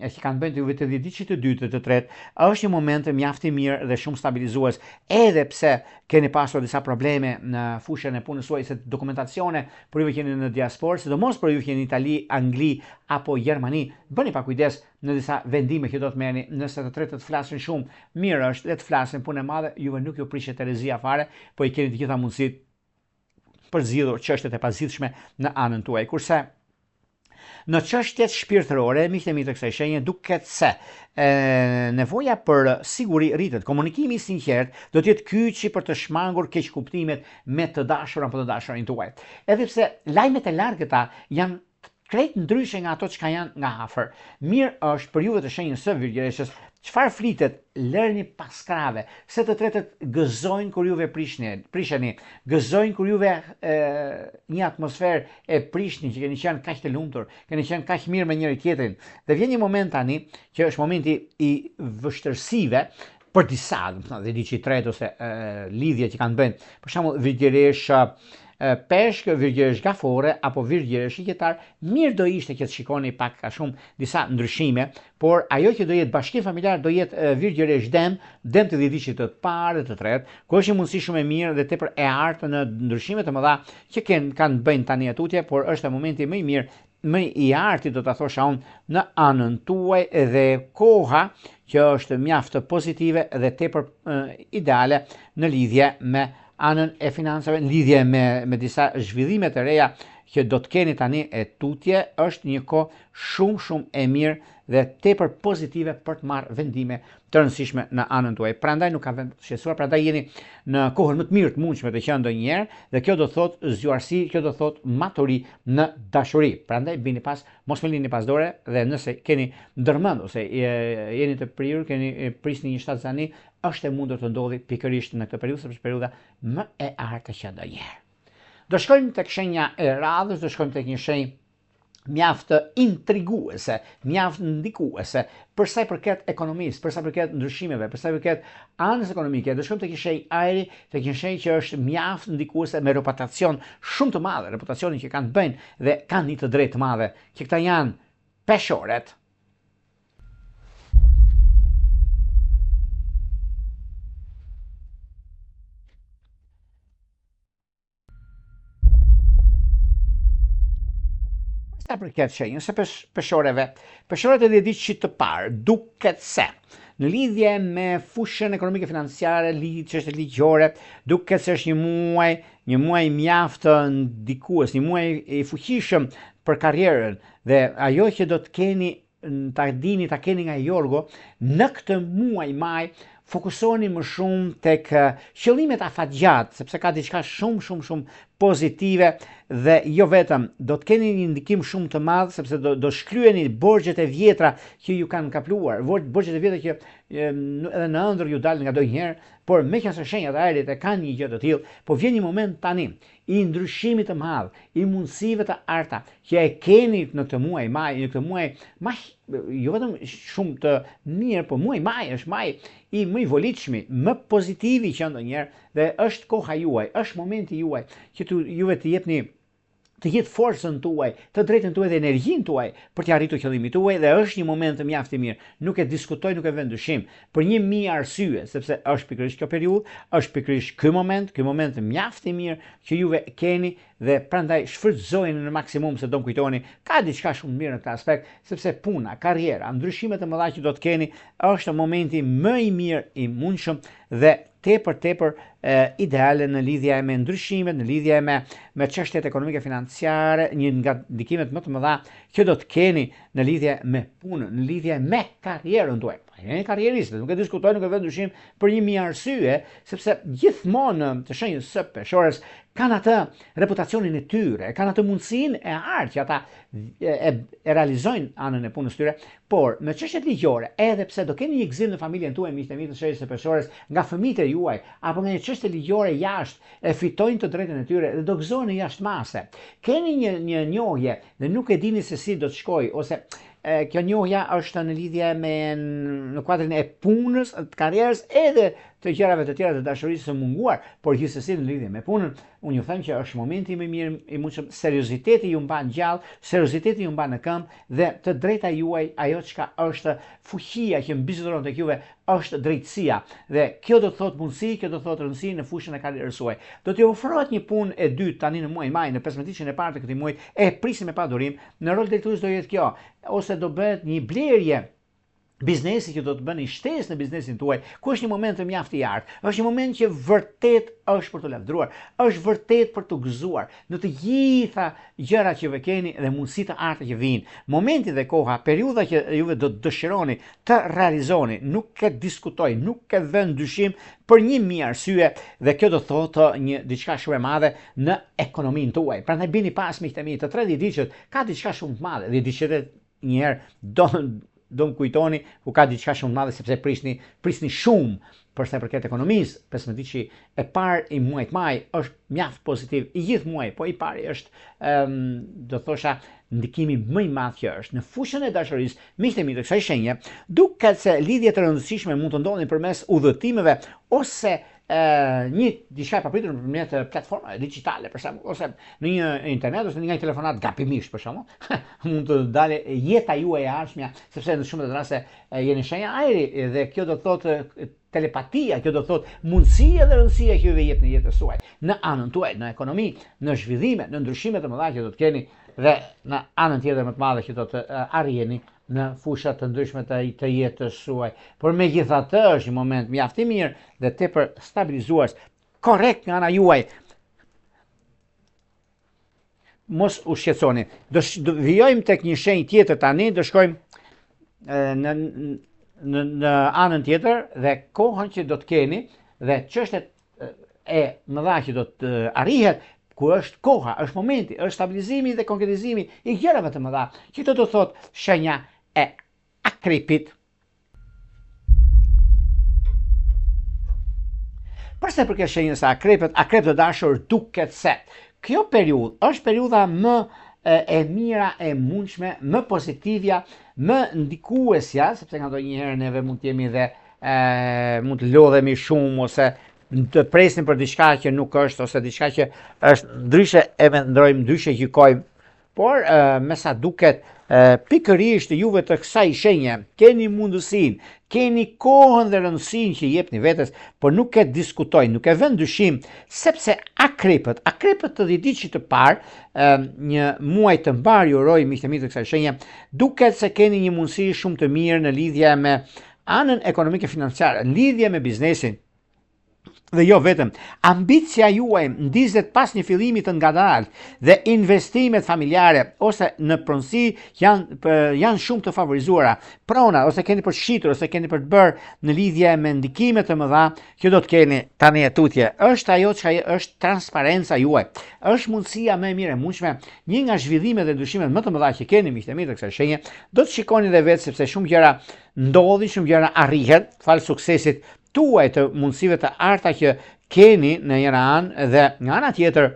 që kanë bënë të juve të dhjetëçit të dytë të tretë, është një moment mjaft i mirë dhe shumë stabilizues, edhe pse keni pasur disa probleme në fushën e punës suaj, se dokumentacione për juve keni në diasporë, sidomos për juve keni në Itali, Angli apo Gjermani, bëni pa kujdes në disa vendime që do të merrni, nëse të tretët flasin shumë, mirë është le të flasin punë e madhe, juve nuk ju prishet herezia fare, po i keni të gjitha mundësitë për zgjidhur çështjet e pazgjidhshme në anën tuaj. Kurse në çështjet shpirtërore, miqtë e mi të kësaj shenje, duket se nevoja për siguri rritet. Komunikimi i sinqert do të jetë kyçi për të shmangur keqkuptimet me të dashur apo të dashurin tuaj. Edhe pse lajmet e largëta janë krejt ndryshe nga ato që janë nga afër. Mirë është për juve të shenjën së virgjëreshës, çfarë flitet, lërni pas krave, se të tretët gëzojnë kur juve prisheni, gëzojnë kur juve një atmosferë e prishni, që keni qenë kaq të lumtur, keni qenë kaq mirë me njëri tjetrin. Dhe vjen një moment tani që është momenti i vështërsive për disa, dhe di që i tretë ose lidhje që kanë bënë, për shembull virgjëresh peshk, virgjëresh gafore apo virgjëresh shqiptar, mirë do ishte që të shikoni pak a shumë disa ndryshime, por ajo që do jetë bashkim familjar do jetë virgjëresh dem të dhjetëçit të parë dhe të tretë, ku është një mundësi shumë e mirë dhe tepër e artë në ndryshime të mëdha që kanë bëjnë tani atutje, por është momenti më i mirë, më i arti do ta thosha unë në anën tuaj, dhe koha që është mjaft pozitive dhe tepër ideale në lidhje me anën e financave, në lidhje me disa zhvillime të reja që do të keni tani e tutje, është një kohë shumë e mirë dhe tepër pozitive për të marrë vendime të rëndësishme në anën tuaj. Prandaj nuk ka vend të shqetësuar, prandaj jeni në kohën më të mirë të mundshme të qenë ndonjëherë, dhe kjo do thotë zgjuarsi, kjo do thotë maturi në dashuri. Prandaj bini pas, mos më lini pas dore, dhe nëse keni ndërmend ose jeni të prirur, keni prisni një shtatzani, është e mundur të ndodhi pikërisht në këtë periudhë, sepse periudha më e artë që ndonjëherë. Do shkojmë tek shenja e radhës, do shkojmë tek një shenjë mjaft intriguese, mjaft ndikuese për sa i përket ekonomisë, për sa i përket ndryshimeve, për sa i përket anës ekonomike. Do shkojmë tek një shenjë ajri, tek një shenjë që është mjaft ndikuese me reputacion shumë të madh, reputacionin që kanë bënë dhe kanë një të drejtë të madhe, që këta janë peshorët. Sa përket shenjës së peshorët e dhjetëçit të parë, duket se në lidhje me fushën ekonomike financiare, çështjet ligjore, duket se është një muaj mjaft ndikues, një muaj i fuqishëm për karrierën, dhe ajo që do të keni ta keni nga Jorgo në këtë muaj maj, fokusoni më shumë tek qëllimet afatgjat, sepse ka diçka shumë pozitive, dhe jo vetëm, do të keni një ndikim shumë të madh, sepse do shkryeni borxhet e vjetra që ju kanë kapluar, borxhet e vjetra që edhe në ëndër ju dalin nga ndonjëherë, por meqenëse shenjat e ajrit e kanë një gjë të tillë, po vjen një moment tani i ndryshimit të madh, i mundësive të arta që e keni në këtë muaj maj, në këtë muaj jo vetëm shumë të mirë, por muaj maj është muaj i më i volitshëm, më pozitiv që ndonjëherë, dhe është koha juaj, është momenti juaj që juve të jepni të gjithë forcën tuaj, të drejtën tuaj dhe energjinë tuaj për të arritur qëllimin tuaj, dhe është një moment mjaft i mirë. Nuk e diskutoj, nuk e vend dyshim, për 1000 arsye, sepse është pikërisht kjo periudhë, është pikërisht ky moment mjaft i mirë që juve keni, dhe prandaj shfrytëzojeni në maksimum, se do më kujtoni, ka diçka shumë mirë në këtë aspekt, sepse puna, karriera, ndryshimet e mëdha që do të keni, është momenti më i mirë i mundshëm dhe tepër ideale në lidhje me ndryshimet, në lidhje me çështjet ekonomike financiare, një nga ndikimet më të mëdha që do të keni në lidhje me punën, në lidhje me karrierën tuaj. Jeni karrieristë, nuk e diskutoj, nuk e vend dyshim për 1000 arsye, sepse gjithmonë të shenjës së peshorës kanë atë reputacionin e tyre, kanë atë mundësinë e artë që ata e realizojnë anën e punës tyre, por me çështjet ligjore, edhe pse do keni një gëzim në familjen tuaj, miqtë e mi të shenjës së peshorës, nga fëmijët e juaj, apo nga një çështje ligjore jashtë, e fitojnë të drejtën e tyre dhe do gëzohen jashtëmase. Keni një njohje dhe nuk e dini se si do të shkojë, ose kjo njohja është në lidhje me në kuadrin e punës, të karrierës, edhe të gjërave të tjera të dashurisë së munguar, por gjithsesi në lidhje me punën, unë ju them që është momenti më mirë i mundshëm, serioziteti ju mban gjallë, serioziteti ju mban në këmbë, dhe të drejta juaj, ajo ajo çka është fuqia që mbizoron tek juve është drejtësia dhe kjo do të thotë mundësi, kjo do të thotë rëndësi në fushën e karrierës suaj. Do t'ju ofrohet një punë e dytë tani në muajin maj, në 15 e parë të këtij muaji, e prisim me padurim. Në rol drejtues do jetë kjo, ose do bëhet një blerje biznesi që do të bëni shtesë në biznesin tuaj, ku është një moment të mjaft i artë, është një moment që vërtet është për të lavdruar, është vërtet për të gëzuar në të gjitha gjërat që keni dhe mundësitë të arta që vijnë. Momenti dhe koha, periudha që juve do të dëshironi të realizoni, nuk e diskutoj, nuk e vën dyshim për 1000 arsye dhe kjo do thotë një diçka shumë e madhe në ekonominë tuaj. Prandaj bini pas miqtë e mi, të tre diçet ka diçka shumë të madhe dhe diçet një herë do më kujtoni ku ka diçka shumë të madhe sepse prisni shumë për sa i përket ekonomisë. 15 e parë i muajit maj është mjaft pozitiv i gjithë muaj, po i pari është do thosha ndikimi më i madh që është në fushën e dashurisë. Miqtë e mi, të kësaj shenje, duket se lidhjet e rëndësishme mund të ndodhin përmes udhëtimeve ose një diçka e papritur nëpërmjet platformave digjitale për shembull, ose në një internet ose në një telefonat gabimisht për shembull, mund të dalë jeta juaj e ardhshmja, sepse në shumë të raste jeni shenja ajri dhe kjo do të thotë telepatia, kjo do të thotë mundësia dhe rëndësia që juve jep në jetën suaj, në anën tuaj, në ekonomi, në zhvillime, në ndryshime të mëdha që do të keni dhe në anën tjetër më të madhe që do të arrijeni në fushat të ndryshme të jetës suaj. Por megjithatë është një moment mjaft i mirë dhe tepër stabilizues, korrekt nga ana juaj. Mos u shqetësoni. Do vijojmë tek një shenjë tjetër tani, do shkojmë në anën tjetër dhe kohën që do të keni dhe çështjet e mëdha që do të arrihet, ku është koha, është momenti, është stabilizimi dhe konkretizimi i gjërave të mëdha. Që do të thotë shenja e akripit. Përse përket shenjës së akripit, akrip të dashur duket se kjo periudhë është periudha më e mira e mundshme, më pozitivja, më ndikuesja, sepse nga ndonjëherë neve mund të jemi dhe mund të lodhemi shumë ose të presim për diçka që nuk është ose diçka që është ndryshe e mendojmë, ndryshe gjykojmë. Por me sa duket pikërisht juve të kësaj shenje keni mundësinë, keni kohën dhe rëndësinë që jepni vetes, por nuk e diskutojnë, nuk e vën dyshim, sepse akripët të ditëçit të parë, një muaj të mbar ju uroj miqtë e mi të kësaj shenje, duket se keni një mundësi shumë të mirë në lidhje me anën ekonomike financiare, në lidhje me biznesin. Dhe jo vetëm, ambicia juaj ndizet pas një fillimi të ngadaltë dhe investimet familjare ose në pronësi janë shumë të favorizuara. Prona ose keni për shitur ose keni për të bërë në lidhje me ndikime të mëdha që do të keni tani e tutje. Është ajo që është transparenca juaj. Është mundësia më e mirë e mundshme, një nga zhvillimet dhe ndryshimet më të mëdha që keni miqtë e mi të kësaj shenje, do të shikoni edhe vetë sepse shumë gjëra ndodhin, shumë gjëra arrihen fal suksesit tuaj të mundësive të arta që keni në njëra anë dhe nga ana tjetër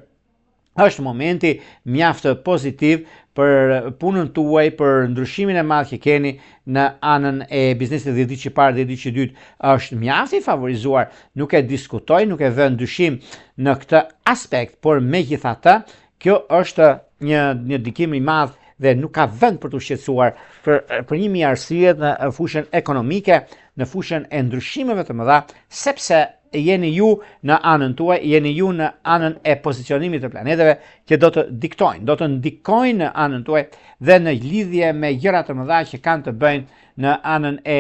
është momenti mjaft pozitiv për punën tuaj, për ndryshimin e madh që keni në anën e biznesit dhe diçka e parë dhe diçka e dytë është mjaft i favorizuar, nuk e diskutoj, nuk e vën dyshim në këtë aspekt, por megjithatë kjo është një ndikim i madh dhe nuk ka vend për të shqetësuar për 1000 arsye në fushën ekonomike, në fushën e ndryshimeve të mëdha, sepse jeni ju në anën tuaj, jeni ju në anën e pozicionimit të planeteve që do të diktojnë, do të ndikojnë në anën tuaj dhe në lidhje me gjëra të mëdha që kanë të bëjnë në anën e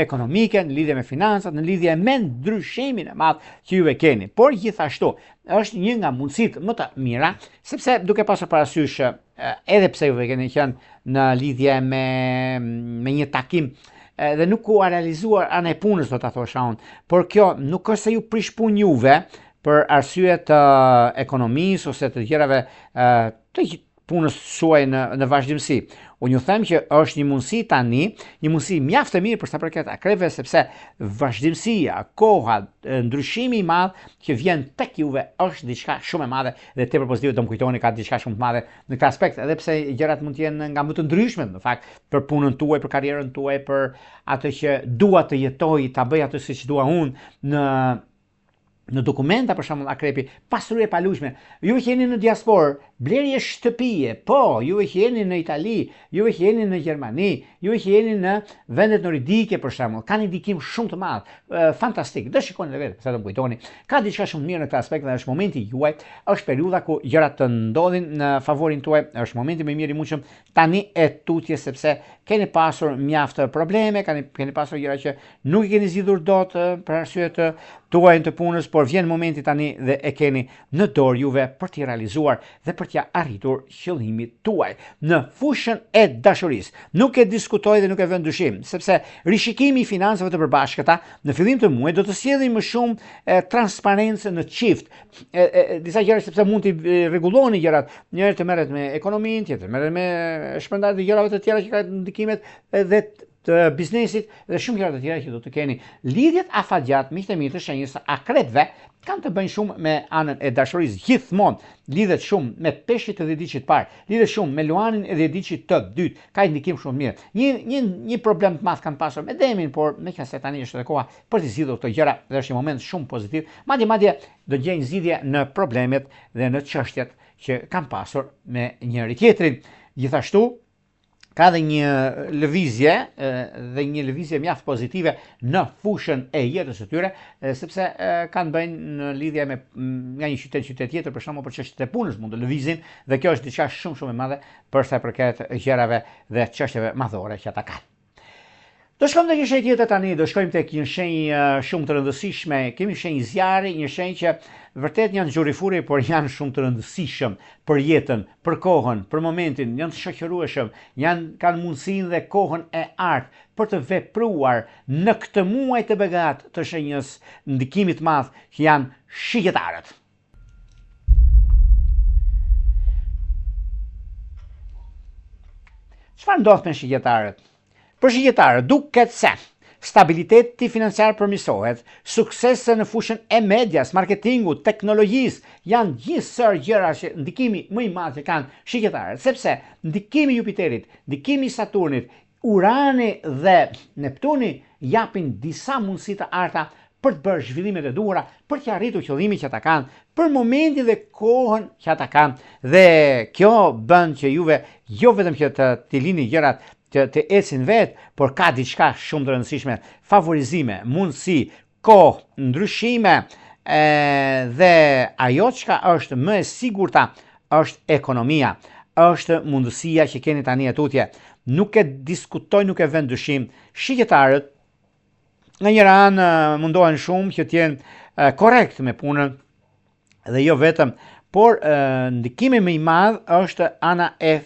ekonomike, në lidhje me financat, në lidhje me ndryshimin e madh që juve keni. Por gjithashtu është një nga mundësitë më të mira, sepse duke pasur parasysh edhe pse juve keni qenë në lidhje me një takim dhe nuk u realizuar ana e punës do ta thosha unë, por kjo nuk është se ju prish punë juve për arsye të ekonomisë ose të gjërave të punës suaj në vazhdimsi. Unë ju them që është një mundësi tani, një mundësi mjaft e mirë për sa përket akreve, sepse vazhdimësia, koha, ndryshimi i madh që vjen tek juve është diçka shumë e madhe dhe tepër pozitive, do më kujtoni ka diçka shumë të madhe në këtë aspekt, edhe pse gjërat mund të jenë nga më të ndryshmet në fakt për punën tuaj, për karrierën tuaj, për atë që dua të jetoj, ta bëj atë siç dua unë në dokumenta për shembull Akrepi, pasuri e paluajshme. Ju që jeni në diasporë, blerje shtëpie, po, ju që jeni në Itali, ju që jeni në Gjermani, ju që jeni në vendet nordike për shembull, kanë ndikim shumë të madh. Fantastik. Do shikoni edhe vetë, sa do kujtoni. Ka diçka shumë mirë në këtë aspekt dhe është momenti juaj, është periudha ku gjërat të ndodhin në favorin tuaj, është momenti më i mirë i mundshëm tani e tutje sepse keni pasur mjaft probleme, keni pasur gjëra që nuk i keni zgjidhur dot për arsye të tuaj të punës, por vjen momenti tani dhe e keni në dorë juve për t'i realizuar dhe për t'ja arritur qëllimit tuaj në fushën e dashurisë. Nuk e diskutoj dhe nuk e vend dyshim, sepse rishikimi i financave të përbashkëta në fillim të muajit do të sjellë më shumë transparencë në çift. Disa gjëra sepse mund t'i rregulloni gjërat, njëri të merret me ekonominë, tjetër merret me shpërndarje të gjërave të tjera që kanë ndikimet dhe të biznesit dhe shumë gjëra të tjera që do të keni. Lidhjet afatgjat miqtë e mi të shenjës së akrepëve kanë të bëjnë shumë me anën e dashurisë. Gjithmonë lidhet shumë me peshqit e dhjetëdiçit të parë, lidhet shumë me luanin e dhjetëdiçit të dytë. Ka ndikim shumë mirë. Një problem të madh kanë pasur me Demin, por me qenë tani është edhe koha për të zgjidhur këto gjëra dhe është një moment shumë pozitiv. Madje do gjejnë zgjidhje në problemet dhe në çështjet që kanë pasur me njëri tjetrin. Gjithashtu ka dhe një lëvizje mjaft pozitive në fushën e jetës së tyre, sepse kanë bëjnë në lidhje me nga një qytet tjetër, për shembull për çështjet e punës mund të lëvizin dhe kjo është diçka shumë e madhe për sa i përket gjërave dhe çështjeve madhore që ata kanë. Do shkojmë tek një shenjë tjetër tani, do shkojmë tek një shenjë shumë të rëndësishme. Kemi shenjë zjarri, një shenjë që vërtet janë xhurifuri, por janë shumë të rëndësishëm për jetën, për kohën, për momentin, janë të shoqërueshëm, kanë mundësinë dhe kohën e artë për të vepruar në këtë muaj të begat të shenjës ndikimit të madh që janë shigjetarët. Çfarë ndodh me shigjetarët? Për shigjetarët duket se stabiliteti financiar përmirësohet, suksese në fushën e medias, marketingut, teknologjisë, janë gjithësër gjëra që ndikimi më i madh që kanë shigjetarët, sepse ndikimi Jupiterit, ndikimi Saturnit, Urani dhe Neptuni japin disa mundësi të arta për të bërë zhvillimet e duhura, për të arritur qëllimin që ata kanë, për momentin dhe kohën që ata kanë. Dhe kjo bën që juve jo vetëm që të lini gjërat të ecin vetë, por ka diçka shumë të rëndësishme, favorizime, mundësi, kohë, ndryshime dhe ajo çka është më e sigurta është ekonomia, është mundësia që keni tani tutje. Nuk e diskutoj, nuk e vend dyshim. Shigjetarët nga njëra anë mundohen shumë që të jenë korrekt me punën dhe jo vetëm, por ndikimi më i madh është ana e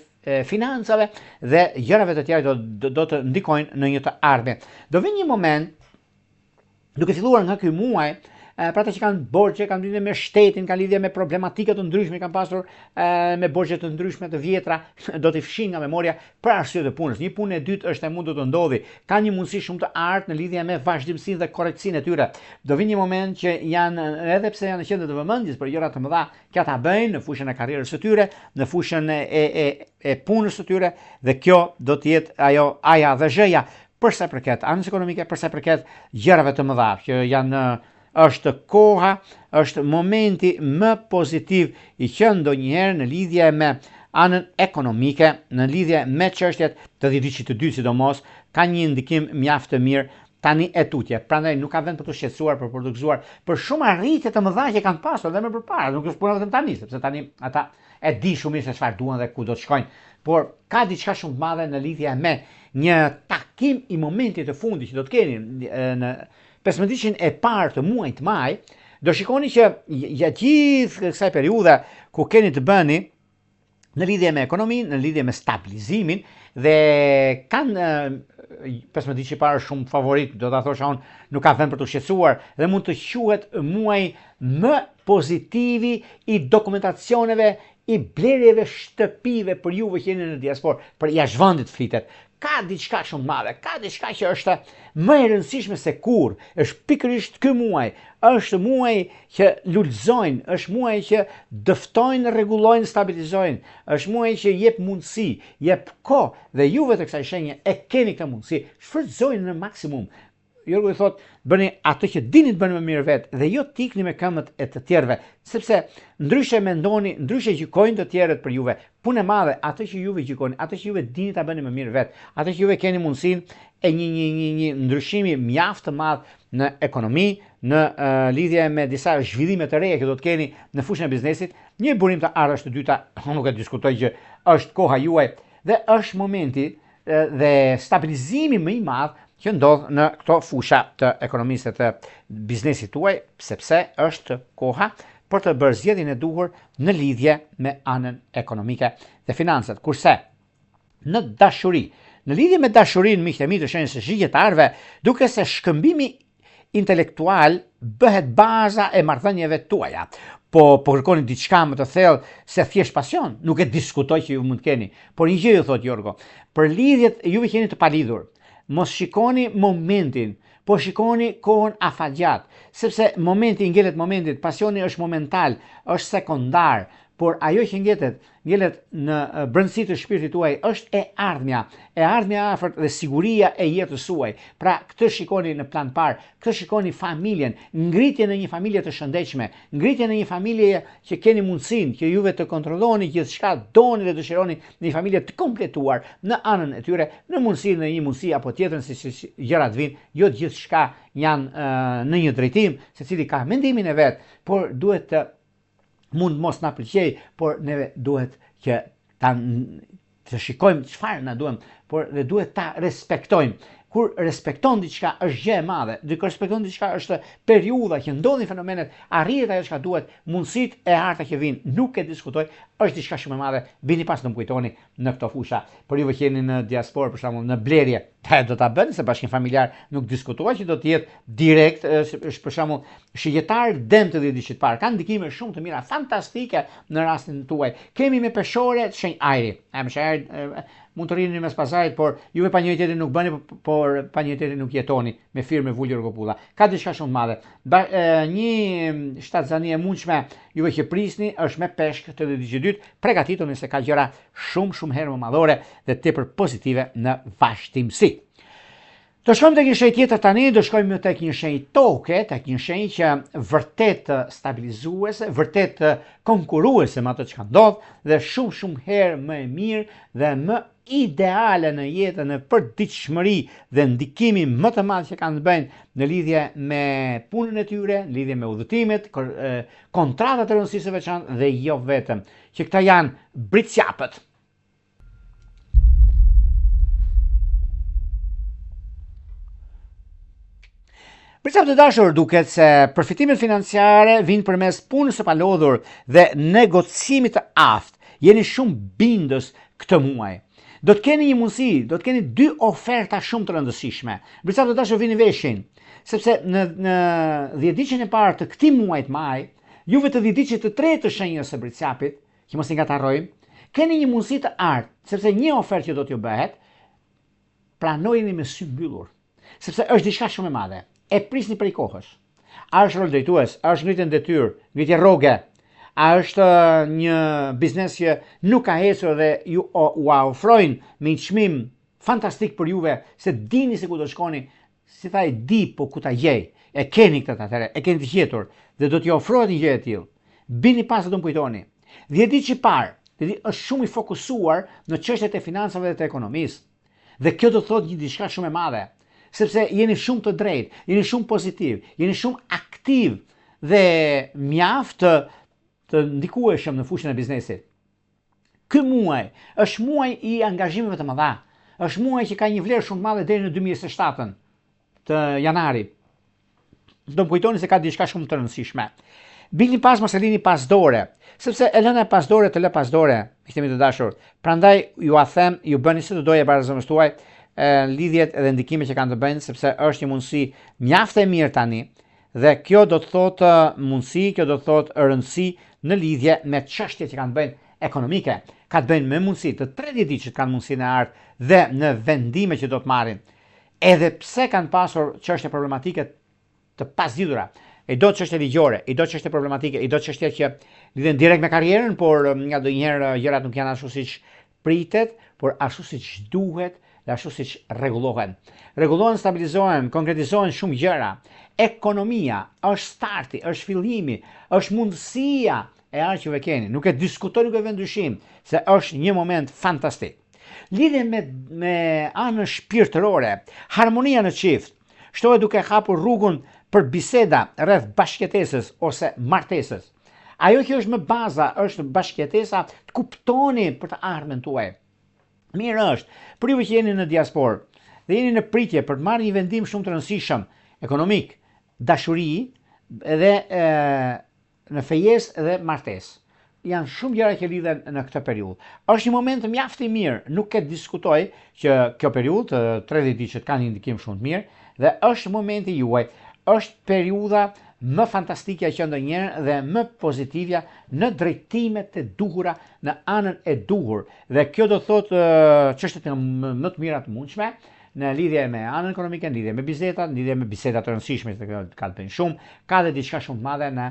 financave dhe gjërave të tjera do të ndikojnë në një të ardhmen. Do vi një moment, duke filluar nga ky muaj, për ata që kanë borxhe, kanë lidhje me shtetin, kanë lidhje me problematika të ndryshme, kanë pasur me borxhe të ndryshme të vjetra, do t'i fshin nga memoria për arsye të punës. Një punë e dytë është e mundur të ndodhi. Ka një mundësi shumë të artë në lidhje me vazhdimsinë dhe korrektësinë e tyre. Do vi një moment që janë, edhe pse janë në qendër të vëmendjes për gjëra të mëdha që ata bëjnë në fushën e karrierës së tyre, në fushën e punës së tyre, dhe kjo do të jetë ajo aja dhe zhëja për sa përket anës ekonomike, për sa përket gjërave të mëdha që janë është koha, është momenti më pozitiv i qenë ndonjëherë në lidhje me anën ekonomike, në lidhje me çështjet të dhjetëdiçit të dytë sidomos, ka një ndikim mjaft të mirë tani e tutje. Prandaj nuk ka vend për të shqetësuar, për të gëzuar, për shumë arritje të mëdha që kanë pasur dhe më përpara, nuk është puna vetëm tani, sepse tani ata e di shumë mirë se çfarë duan dhe ku do të shkojnë. Por ka diçka shumë të madhe në lidhje me një takim i momentit të fundit që do të keni në 15 e parë të muajit maj, do shikoni që gjatë gjithë kësaj periudhe ku keni të bëni në lidhje me ekonominë, në lidhje me stabilizimin, dhe kanë 15 e parë shumë favorit, do ta thosha unë, nuk ka vend për të shqetësuar dhe mund të quhet muaji më pozitivi i dokumentacioneve, i blerjeve shtëpive për juve që jeni në diasporë, për jashtëvendit flitet. Ka diçka shumë madhe, ka diçka që është më e rëndësishme se kur, është pikërisht ky muaj, është muaj që lulëzojnë, është muaj që dëftojnë, rregullojnë, stabilizojnë, është muaj që jep mundësi, jep kohë, dhe juve të kësaj shenje e keni këtë mundësi, shfrytëzojnë në maksimum. Jorgo i thot, bëni atë që dini të bëni më mirë vetë dhe jo tikni me këmbët e të tjerëve, sepse ndryshe mendoni, ndryshe gjykojnë të tjerët për juve. Punë e madhe, atë që juve gjykoni, atë që juve dini ta bëni më mirë vetë, atë që juve keni mundësinë e një ndryshimi mjaft të madh në ekonomi, në lidhje me disa zhvillime të reja që do të keni në fushën e biznesit. Një burim të ardhës të dyta, nuk e diskutoj që është koha juaj dhe është momenti dhe stabilizimi më i madh që ndodh në këto fusha të ekonomisë të biznesit tuaj, sepse është koha për të bërë zgjedhjen e duhur në lidhje me anën ekonomike dhe financat. Kurse në dashuri, në lidhje me dashurinë, miqtë e mi të shenjës së shigjetarëve, duke se shkëmbimi intelektual bëhet baza e marrëdhënieve tuaja. Po kërkoni diçka më të thellë se thjesht pasion, nuk e diskutoj që ju mund të keni, por një gjë ju thot Jorgo, për lidhjet juve jeni të palidhur. Mos shikoni momentin, po shikoni kohën afatgjat, sepse momenti ngjelet momentit, pasioni është momental, është sekondar, por ajo që ngjelet në brendësi të shpirtit tuaj është e ardhmja afërt dhe siguria e jetës suaj. Pra këtë shikoni në plan parë, këtë shikoni familjen, ngritjen e një familje të shëndetshme, ngritjen e një familje që keni mundësinë që juve të kontrolloni gjithçka doni dhe dëshironi, në një familje të kompletuar në anën e tyre, në mundësinë në një mundësi apo tjetrën si gjërat vinë, jo gjithçka janë në një drejtim, secili ka mendimin e vet, por duhet të mund mos na pëlqej, por neve duhet që të shikojmë çfarë na duhem, por dhe duhet ta respektojmë. Kur respekton diçka është gjë e madhe, kur respekton diçka është periudha që ndodhin fenomenet, arrihet ajo çka duhet, mundësitë e harta që vijnë, nuk e diskutoj, është diçka shumë e madhe. Bini pas të më kujtoni në këto fusha. Por juve që jeni në diasporë, për shembull, në blerje, do ta bëni se bashkim familjar nuk diskutohet që do të jetë direkt, për shembull, shigjetar dëm të 10 vjeçit parë. Kanë ndikime shumë të mira, fantastike në rastin tuaj. Kemi me peshore shenj ajri. Mund të rini mes pasarit, por juve pa njëri tjetrin nuk bëni, por pa njëri tjetrin nuk jetoni me firmë Vulli Rgopulla. Ka diçka shumë të madhe. Një shtatzani e mundshme juve që prisni është me peshk të dytë, përgatituni se ka gjëra shumë herë më madhore dhe tepër pozitive në vazhdimsi. Do shkojmë tek një shenjë tjetër tani, do shkojmë tek një shenjë toke, tek një shenjë që vërtet stabilizuese, vërtet konkuruese me ato që ndodh dhe shumë herë më e mirë dhe më ideale në jetën, në përditshmëri dhe ndikimin më të madh që kanë të bëjnë në lidhje me punën e tyre, në lidhje me udhëtimet, kontratat e rëndësisë së veçantë dhe jo vetëm, që këta janë britsjapët. Britsjapët të dashur, duket se përfitimet financiare vinë përmes punës së palodhur dhe negocimit të aftë. Jeni shumë bindës këtë muaj. Do të keni një mundësi, do të keni 2 oferta shumë të rëndësishme. Britsjapët të dashur vini veshin, sepse në 10 ditën e parë të këtij muajit maj, juve të 10 ditëve të tretë të shenjës së Britsjapit, që mos i ngatarrojmë, keni një mundësi të ardhë, sepse një ofertë që do t'ju bëhet, pranojeni me sy mbyllur, sepse është diçka shumë e madhe. E prisni prej kohës. A është rol drejtues, a është ngritje detyrë, ngritje rroge, a është një biznes që nuk ka ecur dhe ju ofrojnë me një çmim fantastik për juve, se dini se ku do shkoni, si tha e di po ku ta gjej. E keni këtë atëherë, e keni të gjetur dhe do t'ju ofrohet një gjë e tillë. Bini pas të më kujtoni. 10 ditë që parë, është shumë i fokusuar në çështjet e financave dhe të ekonomisë. Dhe kjo do të thotë një diçka shumë e madhe. Sepse jeni shumë të drejtë, jeni shumë pozitiv, jeni shumë aktiv dhe mjaft të ndikueshëm në fushën e biznesit. Ky muaj është muaj i angazhimeve të mëdha. Është muaj që ka një vlerë shumë të madhe deri në 2027 të janarit. Do më kujtoni se ka diçka shumë të rëndësishme. Bini pas mos e lini pas dore, sepse e lëna pas dore të lë pas dore, miqtë të dashur. Prandaj ju a them, ju bëni si të doje para zemrës tuaj, lidhjet edhe ndikimet që kanë të bëjnë, sepse është një mundësi mjaft e mirë tani dhe kjo do të thotë mundësi, kjo do të thotë rëndësi në lidhje me çështjet që kanë të bëjnë ekonomike, ka të bëjnë me mundësi të 30 ditë që kanë mundësi në ardh dhe në vendime që do të marrin. Edhe pse kanë pasur çështje problematike të paslidhura, i do çështje ligjore, i do çështje problematike, i do çështje që lidhen direkt me karrierën, por nga ndonjëherë gjërat nuk janë ashtu siç pritet, por ashtu siç duhet dhe ashtu siç rregullohen. Rregullohen, stabilizohen, konkretizohen shumë gjëra. Ekonomia është starti, është fillimi, është mundësia e artë që ve keni. Nuk e diskutoj, nuk e vend dyshim se është një moment fantastik. Lidhje me anën shpirtërore, harmonia në çift, shtohet duke hapur rrugën për biseda rreth bashkëtesës ose martesës. Ajo që është më baza është bashkëtesa, të kuptoni për të ardhmen tuaj. Mirë është, për juve që jeni në diasporë dhe jeni në pritje për të marrë një vendim shumë të rëndësishëm, ekonomik, dashuri dhe në fejes dhe martesë. Janë shumë gjëra që lidhen në këtë periudhë. Është një moment mjaft i mirë, nuk e diskutoj që kjo periudhë 30 ditë që kanë një ndikim shumë të mirë dhe është momenti juaj, është periudha më fantastike që ndonjëherë dhe më pozitive në drejtimet e duhura, në anën e duhur. Dhe kjo do thotë çështjet më të mira të mundshme në lidhje me anën ekonomike, në lidhje me bisedat, në lidhje me biseda të rëndësishme që ka të bëjnë shumë, ka dhe diçka shumë të madhe në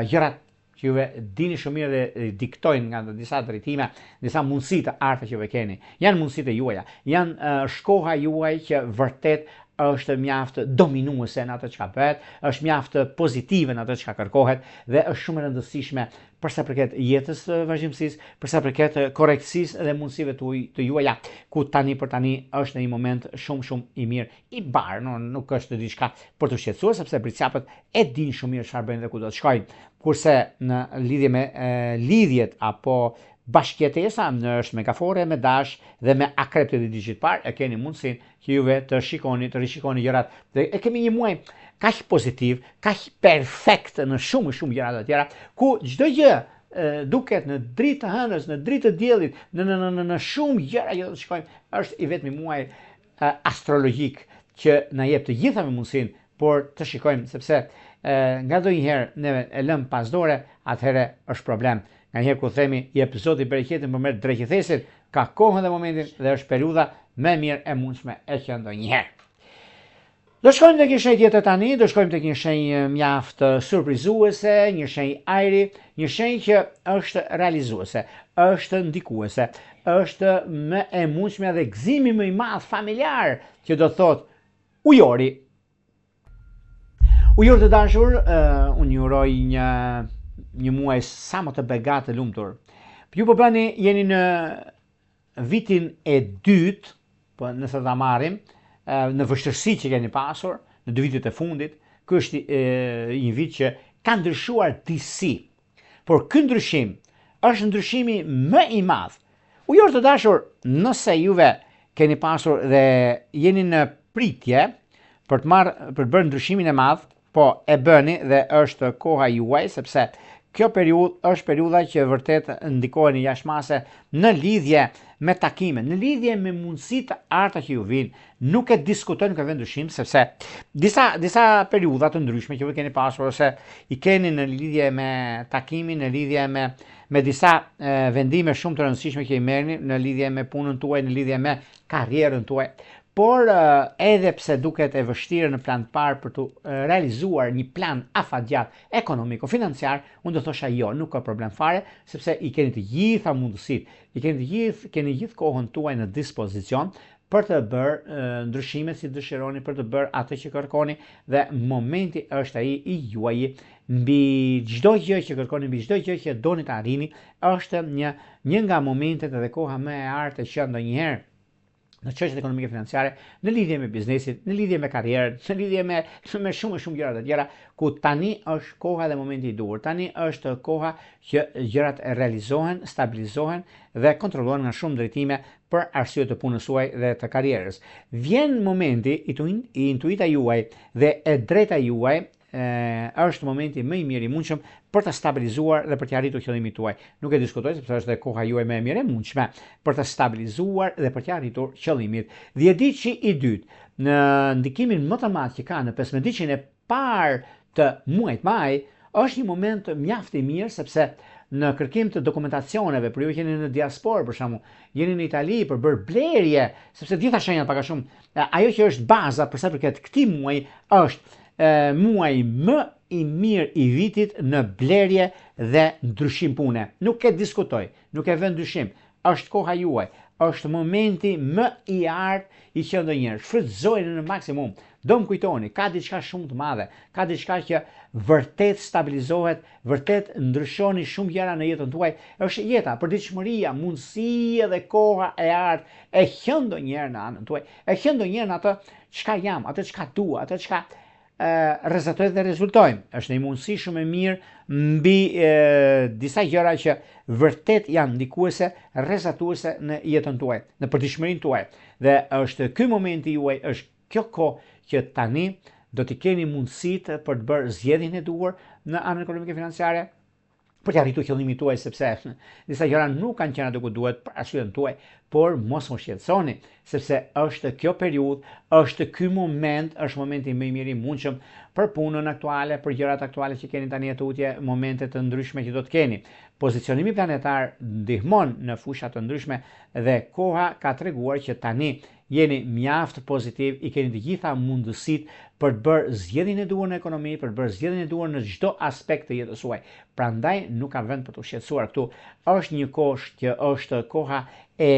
gjërat që juve dini shumë mirë dhe diktojnë nga disa drejtime, disa mundësi të arta që juve keni. Janë mundësitë e juaja, janë shkoha juaj që vërtet është mjaft dominuese në atë çka bëhet, është mjaft pozitive në atë çka kërkohet dhe është shumë e rëndësishme për sa përket jetës së vazhdimësisë, për sa përket korrektësisë dhe mundësive të juaja, ku tani për tani është në një moment shumë i mirë, i barë, nuk është diçka për të shqetësuar, sepse britsapët e dinë shumë mirë çfarë bëjnë dhe ku do të shkojnë. Kurse në lidhje me lidhjet apo bashkëtesa është me kafore, me dash dhe me akrep të digjit parë, e keni mundësin që juve të rishikoni gjërat. Dhe e kemi një muaj kaq pozitiv, kaq perfekt në shumë gjëra të tjera, ku çdo gjë duket në dritë të hënës, në dritë të diellit, në shumë gjëra që do të shkojmë, është i vetmi muaj astrologjik që na jep të gjitha me mundësin, por të shikojmë sepse nga ndonjëherë ne e lëm pas dore, atëherë është problem. Nga njëherë ku themi jep Zoti bereqetin përmes drejtëthesit, ka kohën dhe momentin dhe është periudha më mirë e mundshme e që ndonjëherë. Do shkojmë tek një shenjë tjetër tani, do shkojmë tek një shenjë mjaft surprizuese, një shenjë ajri, një shenjë që është realizuese, është ndikuese, është më e mundshme dhe gëzimi më i madh familjar që do thotë ujori. Ujor të dashur, unë ju uroj një muaj sa më të begat të lumtur. Ju po bëni, jeni në vitin e dytë, po nëse ta marrim, në vështirësi që keni pasur, në 2 vitet e fundit, ky është një vit që ka ndryshuar disi. Por ky ndryshim është ndryshimi më i madh. Ujor të dashur, nëse juve keni pasur dhe jeni në pritje për të bërë ndryshimin e madh, po e bëni dhe është koha juaj, sepse kjo periudhë është periudha që vërtet ndikohen jashtëmase në lidhje me takime, në lidhje me mundësitë të arta që ju vinë. Nuk e diskutojnë, nuk e vend dyshim, sepse disa periudha të ndryshme që ju keni pasur ose i keni në lidhje me takimin, në lidhje me disa vendime shumë të rëndësishme që i merrni, në lidhje me punën tuaj, në lidhje me karrierën tuaj. Por edhe pse duket e vështirë në plan të parë për të realizuar një plan afatgjatë ekonomiko-financiar, unë do thosha jo, nuk ka problem fare, sepse i keni të gjitha mundësitë, keni gjithë kohën tuaj në dispozicion për të bërë ndryshimet si dëshironi, për të bërë atë që kërkoni dhe momenti është ai i juaj. Mbi çdo gjë që kërkoni, mbi çdo gjë që doni të arrini, është një nga momentet dhe koha më e artë që ndonjëherë në çështjet ekonomike financiare, në lidhje me biznesin, në lidhje me karrierën, në lidhje me shumë gjëra të tjera, ku tani është koha dhe momenti i duhur. Tani është koha që gjërat realizohen, stabilizohen dhe kontrollohen nga shumë drejtime për arsye të punës suaj dhe të karrierës. Vjen momenti i intuita juaj dhe e drejta juaj, është momenti më i mirë i mundshëm për të stabilizuar dhe për të arritur qëllimin tuaj. Nuk e diskutoj sepse është koha juaj më e mirë e mundshme për të stabilizuar dhe për të arritur qëllimin. 10-diçi i dytë, në ndikimin më të madh që ka në 15-diçin e parë të muajit maj, është një moment mjaft i mirë sepse në kërkim të dokumentacioneve, për ju që jeni në diasporë për shembull, jeni në Itali për bërë blerje, sepse gjitha shenjat pak a shumë, ajo që është baza për sa përket këtij muaji është muaj më i mirë i vitit në blerje dhe ndryshim pune. Nuk e diskutoj, nuk e vend dyshim, është koha juaj, është momenti më i artë i që ndonjëherë shfrytëzojeni në maksimum. Do më kujtoni, ka diçka shumë të madhe, ka diçka që vërtet stabilizohet, vërtet ndryshoni shumë gjëra në jetën tuaj. Është jeta, përditshmëria, mundësia dhe koha e artë e hyn ndonjëherë në anën tuaj. E hyn ndonjëherë në atë çka jam, atë çka dua, atë çka rrezatojnë dhe rezultojnë. Është një mundësi shumë e mirë mbi disa gjëra që vërtet janë ndikuese, rrezatuese në jetën tuaj, në përditshmërinë tuaj. Dhe është ky momenti juaj, është kjo kohë që tani do t'i keni mundësitë për të bërë zgjedhjen e duhur në anën ekonomike financiare, për të arritur qëllimin tuaj, sepse disa gjëra nuk kanë qenë aty ku duhet për arsyeën tuaj, por mos u shqetësoni, sepse është kjo periudhë, është ky moment, është momenti më i mirë i mundshëm për punën aktuale, për gjërat aktuale që keni tani tutje, momente të ndryshme që do të keni. Pozicionimi planetar ndihmon në fusha të ndryshme dhe koha ka treguar që tani jeni mjaft pozitiv, i keni të gjitha mundësitë për të bërë zgjedhjen e duhur në ekonomi, për të bërë zgjedhjen e duhur në çdo aspekt të jetës suaj. Prandaj nuk ka vend për të shqetësuar këtu. Është një kohë që është koha e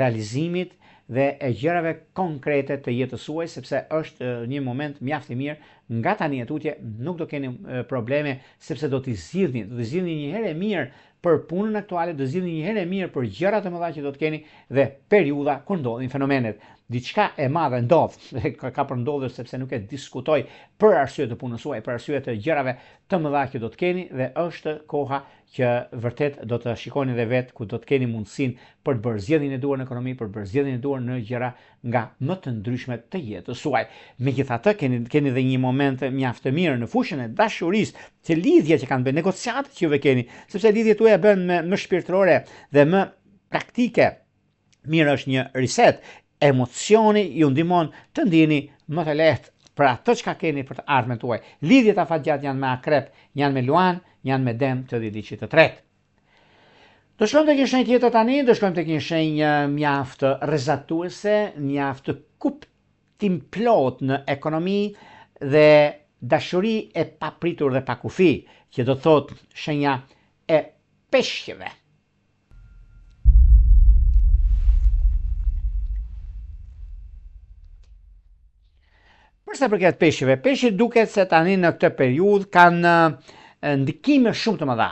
realizimit dhe e gjërave konkrete të jetës suaj, sepse është një moment mjaft i mirë. Nga tani e tutje nuk do keni probleme, sepse do t'i zgjidhni një herë e mirë për punën aktuale, do zgjidhni një herë e mirë për gjërat e mëdha që do të keni dhe periudha kur ndodhin fenomenet. Diçka e madhe ndodh, ka për ndodhur sepse nuk e diskutoj për arsye të punës suaj, për arsye të gjërave të mëdha që do të keni dhe është koha që vërtet do të shikoni dhe vetë ku do të keni mundësinë për të bërë zgjedhjen e duhur në ekonomi, për të bërë zgjedhjen e duhur në gjëra nga më të ndryshmet të jetës suaj. Megjithatë, keni dhe një moment mjaft të mirë në fushën e dashurisë, që lidhjet që kanë bën, negociatat që juve keni, sepse lidhjet tuaja bën më shpirtërore dhe më praktike. Mirë është një reset. Emocioni ju ndihmon të ndiheni më të lehtë për atë çka keni për të ardhmen tuaj. Lidhjet afatgjat janë me akrep, janë me luan, janë me dem të dhjetë të tretë. Do shkojmë tek një shenjë tjetër tani, do shkojmë tek një shenjë mjaft rrezatuese, mjaft kuptim plot në ekonomi dhe dashuri e papritur dhe pa kufi, që do të thotë shenja e peshqeve. Për sa përket peshqeve, peshqit duket se tani në këtë periudhë kanë ndikime shumë të mëdha.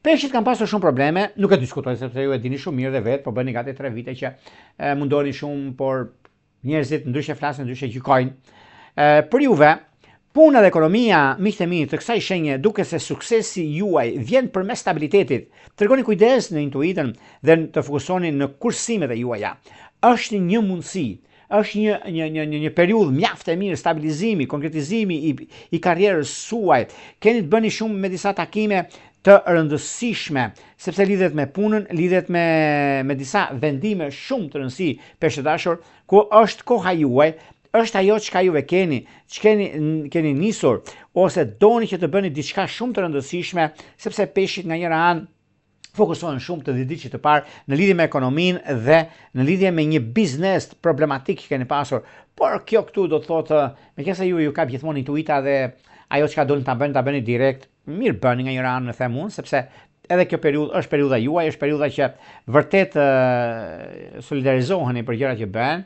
Peshqit kanë pasur shumë probleme, nuk e diskutoj sepse ju e dini shumë mirë dhe vetë, po bëni gati 3 vite që mundoni shumë, por njerëzit ndryshe flasin, ndryshe gjykojnë. Për juve, puna dhe ekonomia, miqtë e mi, të kësaj shenje duke se suksesi juaj vjen përmes stabilitetit. Tregoni kujdes në intuitën dhe të fokusoni në kursimet e juaja. Është një mundësi. Është një periudhë mjaft e mirë, stabilizimi, konkretizimi i karrierës suaj. Keni të bëni shumë me disa takime të rëndësishme, sepse lidhet me punën, lidhet me disa vendime shumë të rëndësi, peshë dashur, ku është koha juaj, është ajo çka juve keni, që keni nisur, ose doni që të bëni diçka shumë të rëndësishme, sepse peshqit nga njëra anë fokusohen shumë të diçit të parë në lidhje me ekonominë dhe në lidhje me një biznes problematik që keni pasur. Por kjo këtu do të thotë, meqense ju kap gjithmonë intuita dhe ajo çka doni ta bëni direkt, mirë bëni nga njëra anë, në them unë, sepse edhe kjo periudhë është periudha juaj, është periudha që vërtet solidarizoheni për gjërat që bën.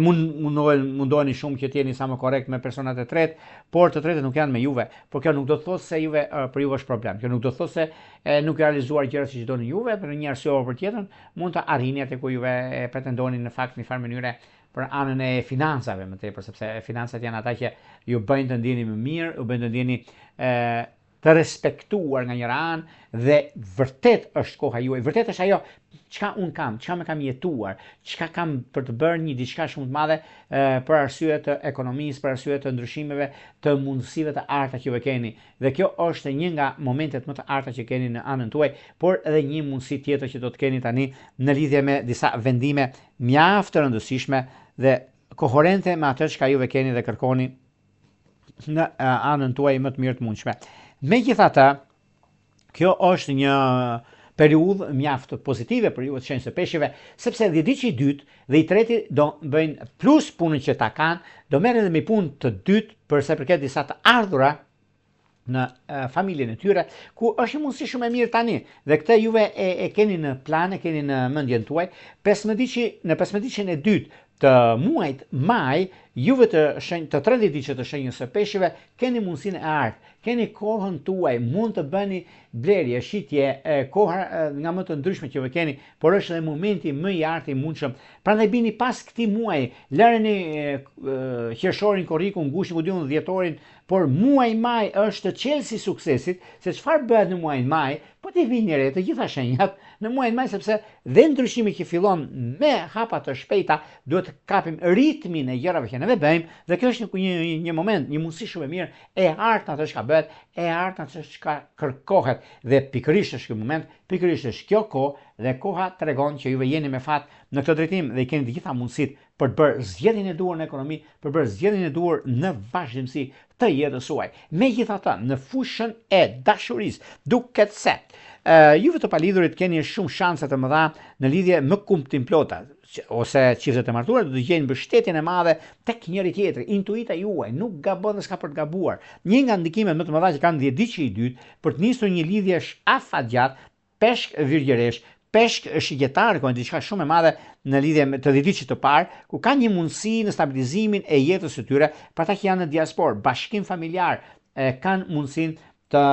Mundoheni shumë që të jeni sa më korrekt me personat e tretë, por të tretët nuk janë me juve. Por kjo nuk do të thotë se juve për juve është problem. Kjo nuk do të thotë se nuk e realizuar gjërat siç doni juve, për një arsye apo për tjetrën, mund të arrini atë ku juve pretendoni në fakt në farë mënyre për anën e financave më tepër, sepse financat janë ata që ju bëjnë të ndjeni më mirë, ju bëjnë të ndjeni të respektuar nga njëra anë dhe vërtet është koha juaj, vërtet është ajo çka un kam, çka më kam jetuar, çka kam për të bërë një diçka shumë të madhe për arsye të ekonomisë, për arsye të ndryshimeve, të mundësive të arta që ju keni. Dhe kjo është një nga momentet më të arta që keni në anën tuaj, por edhe një mundësi tjetër që do të keni tani në lidhje me disa vendime mjaft të rëndësishme dhe koherente me atë çka ju keni dhe kërkoni në anën tuaj më të mirë të mundshme. Megjithatë, kjo është një periudhë mjaft pozitive për ju të shenjës së peshqeve, sepse dhjetëdiçi i dytë dhe i treti do bëjnë plus punën që ta kanë, do merren edhe me punë të dytë për sa përket disa të ardhura në familjen e tyre, ku është një mundësi shumë e mirë tani. Dhe këtë juve e keni në plan, e keni në mendjen tuaj. Në 15 e dytë të muajit maj, juve të 13 ditë të shenjës së peshqive keni mundësinë e artë, keni kohën tuaj, mund të bëni blerje, shitje, koha nga më të ndryshme që vë keni, por është edhe momenti më i artë i mundshëm. Prandaj bini pas këtij muaji, lëreni qershorin, korrikun, gushin, kudiun, dhjetorin, por muaj maj është çelësi i suksesit, se çfarë bëhet në muajin maj, po t'i vinë njëre të gjitha shenjat në muajin maj, sepse dhe ndryshimi që fillon me hapa të shpejta, duhet të kapim ritmin e gjërave që neve bëjmë, dhe kjo është një moment, një mundësi shumë e mirë e hartë atë çka bëhet, e hartë atë çka kërkohet, dhe pikërisht është ky moment, pikërisht është kjo kohë, dhe koha tregon që juve jeni me fat në këtë drejtim dhe keni të gjitha mundësitë për të bërë zgjedhjen e duhur në ekonomi, për të bërë zgjedhjen e duhur në vazhdimsi të jetës suaj. Megjithatë, në fushën e dashurisë, duket se juve të palidhurit keni shumë shanse të mëdha në lidhje më kumtimplota, ose çiftet e martuara do të gjejnë mbështetjen e madhe tek njëri tjetri. Intuita juaj nuk gabon dhe s'ka për të gabuar. Një nga ndikimet më të mëdha që kanë 10 ditë i dytë për të nisur një lidhje afatgjat, peshk virgjëresh, peshk shigjetar, ka diçka shumë e madhe në lidhje me të diçit të parë, ku ka një mundësi në stabilizimin e jetës së tyre, për ata që janë në diasporë, bashkim familjar, kanë mundësinë të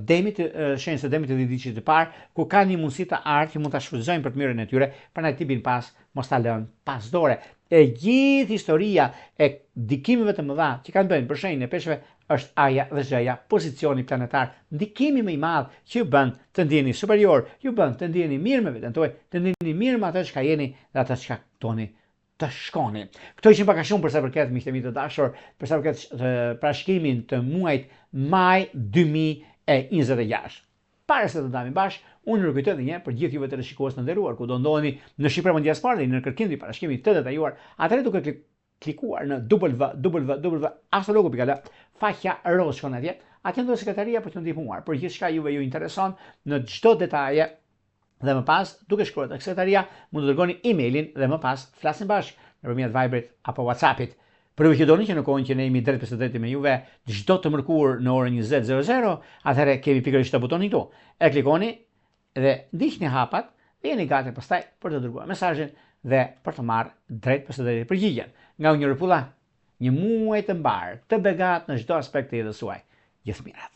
demit, shenjës së demit të diçit të parë, ku kanë një mundësi të artë që mund ta shfrytëzojnë për të mirën e tyre, prandaj tipin pas, mos ta lënë pas dore. E gjithë historia e ndikimeve të mëdha që kanë bënë për shenjën e peshqve është aja dhe zheja, pozicioni planetar, ndikimi më i madh që ju bën të ndjeni superior, ju bën të ndjeni mirë me veten tuaj, të ndjeni mirë me atë çka jeni dhe atë çka doni të shkoni. Këto ishin pak a shumë për sa përket miqtë e mi të dashur, për sa përket parashikimit të muajit maj 2026. Para se të ndajmë bashkë, unë rikujtoj edhe një herë për gjithë juve të shikues të nderuar, ku do ndodheni në Shqipëri apo në diasporë dhe në kërkimin e parashikimit të detajuar, atëherë duke klikuar në www.astrologo.al, faqja roz shkon atje, atje ndodhet sekretaria për të ndihmuar për gjithçka juve ju intereson në çdo detaje. Dhe më pas, duke shkruar tek sekretaria, mund të dërgoni emailin dhe më pas flasim bashkë nëpërmjet Viberit apo WhatsAppit. Për ju që doni që në kohën që ne jemi drejt për drejt me juve, çdo të mërkurë në orën 20:00, atëherë kemi pikërisht të butonin këtu. E klikoni dhe ndiqni hapat dhe jeni gati pastaj për të dërguar mesazhin dhe për të marrë drejt për drejt përgjigjen. Nga Unë Rëpulla, një muaj të mbar, të begat në çdo aspekt të jetës suaj. Gjithë mirat.